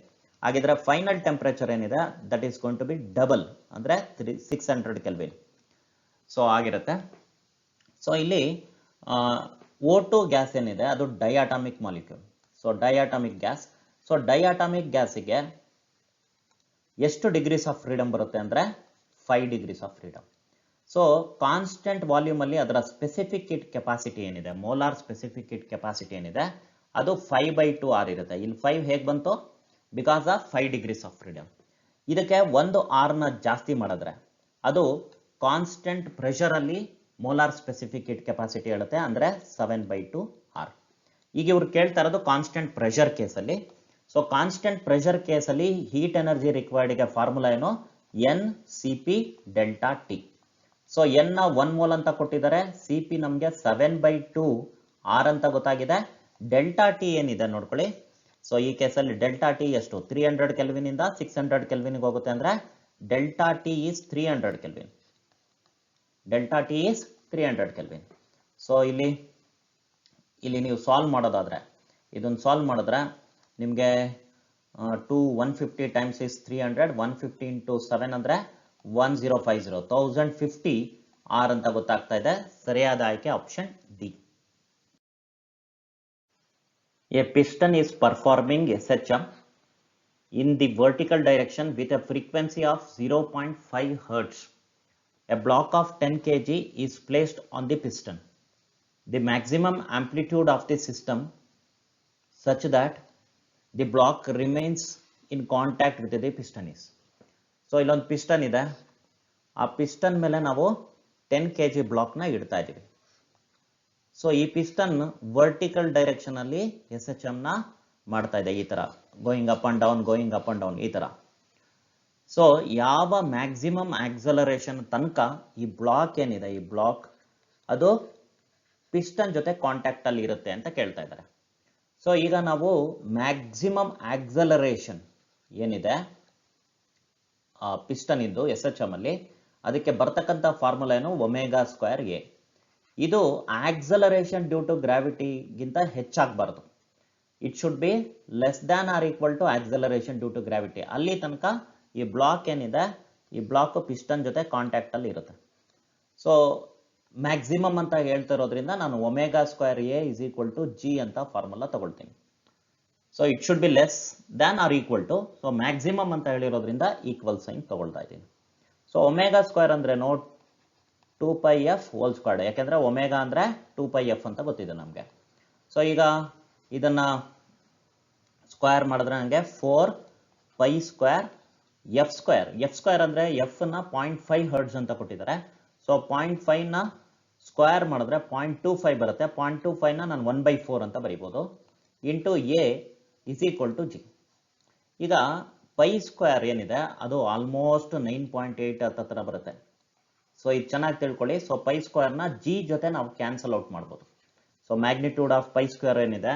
ಆಗಿದ್ರೆ ಫೈನಲ್ ಟೆಂಪರೇಚರ್ ಏನಿದೆ that is going to be double ಅಂದ್ರೆ 600 ಕೆಲ್ವಿನ್. ಸೊ ಆಗಿರುತ್ತೆ. ಸೊ ಇಲ್ಲಿ O2 ಗ್ಯಾಸ್ ಏನಿದೆ ಅದು diatomic molecule. So diatomic gas. So diatomic ಗ್ಯಾಸಿಗೆ ಎಷ್ಟು ಡಿಗ್ರೀಸ್ ಆಫ್ ಫ್ರೀಡಮ್ ಬರುತ್ತೆ ಅಂದ್ರೆ 5 degrees of freedom. So constant volume ಅಲ್ಲಿ ಅದರ ಸ್ಪೆಸಿಫಿಕ್ ಹೀಟ್ ಕೆಪಾಸಿಟಿ ಏನಿದೆ, ಮೋಲಾರ್ ಸ್ಪೆಸಿಫಿಕ್ ಹೀಟ್ ಕೆಪಾಸಿಟಿ ಏನಿದೆ ಅದು 5/2 R ಇರುತ್ತೆ. ಇಲ್ಲಿ 5 ಹೇಗೆ ಬಂತು? Because of 5 degrees of freedom. ಇದಕ್ಕೆ ಒಂದು R ನ ಜಾಸ್ತಿ ಮಾಡಿದ್ರೆ ಅದು ಕಾನ್ಸ್ಟೆಂಟ್ ಪ್ರೆಷರ್ ಅಲ್ಲಿ ಮೋಲಾರ್ ಸ್ಪೆಸಿಫಿಕ್ ಹೀಟ್ ಕೆಪಾಸಿಟಿ ಹೇಳುತ್ತೆ. ಅಂದ್ರೆ 7/2 R. ಈಗ ಇವ್ರು ಕೇಳ್ತಾ ಇರೋದು ಕಾನ್ಸ್ಟೆಂಟ್ ಪ್ರೆಷರ್ ಕೇಸಲ್ಲಿ. ಸೊ ಕಾನ್ಸ್ಟೆಂಟ್ ಪ್ರೆಷರ್ ಕೇಸಲ್ಲಿ ಹೀಟ್ ಎನರ್ಜಿ ರಿಕ್ವೈರ್ಡ್ಗೆ ಫಾರ್ಮುಲಾ ಏನು? NCP delta T. So N ನ 1 ಮೋಲ್ ಅಂತ ಕೊಟ್ಟಿದ್ದಾರೆ, CP ನಮಗೆ 7/2 R ಅಂತ ಗೊತ್ತಾಗಿದೆ. ಡೆಲ್ಟಾ ಟಿ ಏನಿದೆ ನೋಡ್ಕೊಳ್ಳಿ. ಸೊ ಈ ಕೇಸಲ್ಲಿ ಡೆಲ್ಟಾ ಟಿ ಎಷ್ಟು? 300 ಕೆಲ್ವಿನ್ ಇಂದ 600 ಕೆಲ್ವಿನ್ಗೆ ಹೋಗುತ್ತೆ. ಅಂದ್ರೆ delta T is 300 kelvin. Delta T is 300 kelvin. So ಇಲ್ಲಿ ನೀವು ಸಾಲ್ವ್ ಮಾಡೋದಾದ್ರೆ ಇದನ್ನು ಸಾಲ್ವ್ ಮಾಡಿದ್ರೆ ನಿಮಗೆ 2 150 times is 300, 150 into 7 ಅಂದ್ರೆ 1050, 1050 R ಅಂತ ಗೊತ್ತಾಗ್ತಾ ಇದೆ. ಸರಿಯಾದ ಆಯ್ಕೆ option D. A piston is performing SHM in the vertical direction with a frequency of 0.5 Hertz. A block of 10 kg is placed on the piston. The maximum amplitude of the system such that the block remains in contact with the piston is. So ಇಲ್ಲೊಂದು piston ಇದೆ, ಆ piston ಮೇಲೆ ನಾವು 10 kg block ನ ಇಡ್ತಾ ಇದೀವಿ. So ಈ piston vertical direction ಅಲ್ಲಿ SHM ನ ಮಾಡ್ತಾ ಇದೆ, ಈ ತರ going up and down, going up and down ಈ ತರ. ಸೊ ಯಾವ ಮ್ಯಾಕ್ಸಿಮಮ್ ಆಕ್ಸಲರೇಷನ್ ತನಕ ಈ ಬ್ಲಾಕ್ ಏನಿದೆ, ಈ ಬ್ಲಾಕ್ ಅದು ಪಿಸ್ಟನ್ ಜೊತೆ ಕಾಂಟ್ಯಾಕ್ಟ್ ಅಲ್ಲಿ ಇರುತ್ತೆ ಅಂತ ಕೇಳ್ತಾ ಇದ್ದಾರೆ. ಸೊ ಈಗ ನಾವು ಮ್ಯಾಕ್ಸಿಮಮ್ ಆಕ್ಸಲರೇಷನ್ ಏನಿದೆ ಪಿಸ್ಟನ್ ಇದ್ದು SHM ಅಲ್ಲಿ, ಅದಕ್ಕೆ ಬರ್ತಕ್ಕಂಥ ಫಾರ್ಮುಲಾ ಏನು, ಒಮೆಗಾ ಸ್ಕ್ವೇರ್ ಎ. ಇದು ಆಕ್ಸಲರೇಷನ್ ಡ್ಯೂ ಟು ಗ್ರಾವಿಟಿಗಿಂತ ಹೆಚ್ಚಾಗಬಾರ್ದು. It should be less than or equal to acceleration due to gravity. ಅಲ್ಲಿ ತನಕ ಈ ಬ್ಲಾಕ್ ಏನಿದೆ, ಈ ಬ್ಲಾಕ್ ಪಿಸ್ಟನ್ ಜೊತೆ ಕಾಂಟ್ಯಾಕ್ಟ್ ಅಲ್ಲಿ ಇರುತ್ತೆ. ಸೊ ಮ್ಯಾಕ್ಸಿಮಮ್ ಅಂತ ಹೇಳ್ತಿರೋದ್ರಿಂದ ನಾನು omega square A is equal to G ಅಂತ ಫಾರ್ಮುಲಾ ತಗೊಳ್ತೀನಿ. So it should be less than or equal to, so maximum ಅಂತ ಹೇಳಿರೋದ್ರಿಂದ ಈಕ್ವಲ್ ಸೈನ್ ತಗೊಳ್ತಾ ಇದ್ದೀನಿ. ಸೊ ಒಮೆಗಾ ಸ್ಕ್ವೇರ್ ಅಂದ್ರೆ ನೋಟ್ 2πf ಹೋಲ್ ಸ್ಕ್ವೇರ್ಡ್, ಯಾಕೆಂದ್ರೆ ಒಮೆಗಾ ಅಂದ್ರೆ 2πf ಅಂತ ಗೊತ್ತಿದೆ ನಮಗೆ. ಸೊ ಈಗ ಇದನ್ನ ಸ್ಕ್ವೇರ್ ಮಾಡಿದ್ರೆ ನನಗೆ 4π square F square. F square ಅಂದ್ರೆ ಎಫ್ ನ 0.5 ಹರ್ಟ್ಸ್ ಅಂತ ಕೊಟ್ಟಿದ್ದಾರೆ. ಸೊ 0.5 ನ ಸ್ಕ್ವೇರ್ ಮಾಡಿದ್ರೆ 0.25 ಬರುತ್ತೆ. 0.25 ನ ನಾನು 1/4 ಅಂತ ಬರೀಬಹುದು, into A is equal to G. ಈಗ ಪೈ ಸ್ಕ್ವೇರ್ ಏನಿದೆ ಅದು ಆಲ್ಮೋಸ್ಟ್ 9.8 ಹತ್ರ ಬರುತ್ತೆ. ಸೊ ಇದು ಚೆನ್ನಾಗಿ ತಿಳ್ಕೊಳ್ಳಿ. ಸೊ ಪೈ ಸ್ಕ್ವೇರ್ ನ ಜಿ ಜೊತೆ ನಾವು ಕ್ಯಾನ್ಸಲ್ ಔಟ್ ಮಾಡ್ಬೋದು. So magnitude of pi square ಏನಿದೆ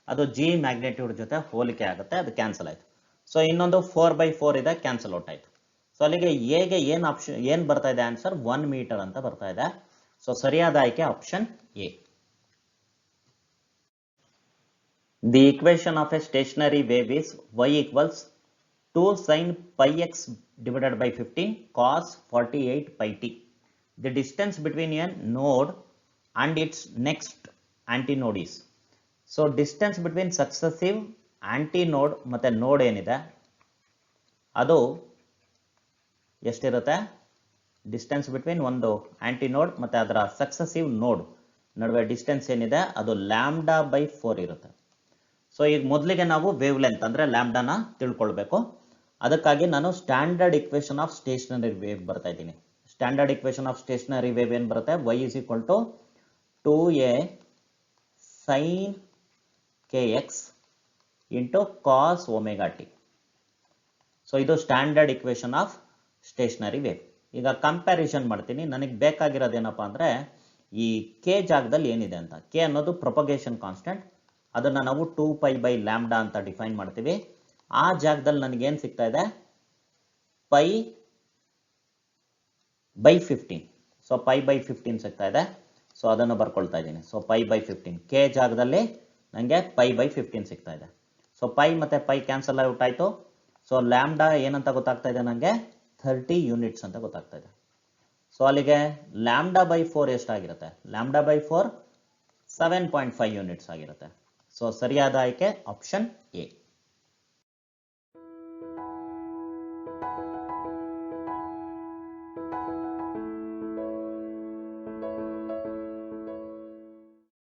ಅದು ಜಿ ಮ್ಯಾಗ್ನಿಟ್ಯೂಡ್ ಜೊತೆ ಹೋಲಿಕೆ ಆಗುತ್ತೆ, ಅದು ಕ್ಯಾನ್ಸಲ್ ಆಯ್ತು. ಸೊ ಇನ್ನೊಂದು 4/4 ಇದೆ, ಕ್ಯಾನ್ಸಲ್ ಔಟ್ ಆಯ್ತು. ಸೊ ಅಲ್ಲಿಗೆ ಎಗೆ ಏನ್ ಆಪ್ಷನ್ ಏನ್ ಬರ್ತಾ ಇದೆ, ಆನ್ಸರ್ 1 ಮೀಟರ್ ಅಂತ ಬರ್ತಾ ಇದೆ. ಸೊ ಸರಿಯಾದ ಆಯ್ಕೆ option A. The equation of a stationary wave is y equals 2 sin pi x divided by 15 cos 48 pi t. The distance between a node and its next antinode is. So distance between successive antinode ಮತ್ತೆ node ಏನಿದೆ ಅದು ಎಷ್ಟಿರುತ್ತೆ, distance between ಒಂದು ಆಂಟಿನೋಡ್ ಮತ್ತೆ ಅದರ successive ನೋಡ್ ನಡುವೆ distance ಏನಿದೆ ಅದು λ/4 ಇರುತ್ತೆ. ಸೊ ಈಗ ಮೊದಲಿಗೆ ನಾವು ವೇವ್ ಲೆಂತ್ ಅಂದ್ರೆ ಲ್ಯಾಂಬ್ಡಾನ ತಿಳ್ಕೊಳ್ಬೇಕು. ಅದಕ್ಕಾಗಿ ನಾನು standard equation of stationary wave ಬರ್ತಾ ಇದ್ದೀನಿ. Standard equation of stationary wave ಏನ್ ಬರುತ್ತೆ, y is equal to 2a sin kx into cos omega t. So ಇದು standard equation of stationary wave. ಈಗ ಕಂಪ್ಯಾರಿಸನ್ ಮಾಡ್ತೀನಿ. ನನಗೆ ಬೇಕಾಗಿರೋದೇನಪ್ಪ ಅಂದ್ರೆ ಈ ಕೆ ಜಾಗದಲ್ಲಿ ಏನಿದೆ ಅಂತ. ಕೆ ಅನ್ನೋದು ಪ್ರೊಪಗೇಷನ್ ಕಾನ್ಸ್ಟೆಂಟ್, ಅದನ್ನ ನಾವು 2π/λ ಅಂತ ಡಿಫೈನ್ ಮಾಡ್ತೀವಿ. ಆ ಜಾಗದಲ್ಲಿ ನನಗೆ ಏನ್ ಸಿಗ್ತಾ ಇದೆ, π/15. ಸೊ π/15 ಸಿಗ್ತಾ ಇದೆ. ಸೊ ಅದನ್ನು ಬರ್ಕೊಳ್ತಾ ಇದ್ದೀನಿ. ಸೊ π/15 ಕೆ ಜಾಗದಲ್ಲಿ ನನಗೆ π/15 ಸಿಗ್ತಾ ಇದೆ. ಸೊ ಪೈ ಮತ್ತೆ ಪೈ ಕ್ಯಾನ್ಸಲ್ ಔಟ್ ಆಯ್ತು. ಸೊ ಲ್ಯಾಂಬ್ಡಾ ಏನಂತ ಗೊತ್ತಾಗ್ತಾ ಇದೆ ನನಗೆ, 30 ಯೂನಿಟ್ಸ್ ಅಂತ ಗೊತ್ತಾಗ್ತಾ ಇದೆ. ಸೊ ಅಲ್ಲಿಗೆ λ/4 ಎಷ್ಟಾಗಿರುತ್ತೆ, λ/4 7.5 ಯೂನಿಟ್ಸ್ ಆಗಿರುತ್ತೆ. ಸೊ ಸರಿಯಾದ ಆಯ್ಕೆ ಆಪ್ಷನ್ ಎ.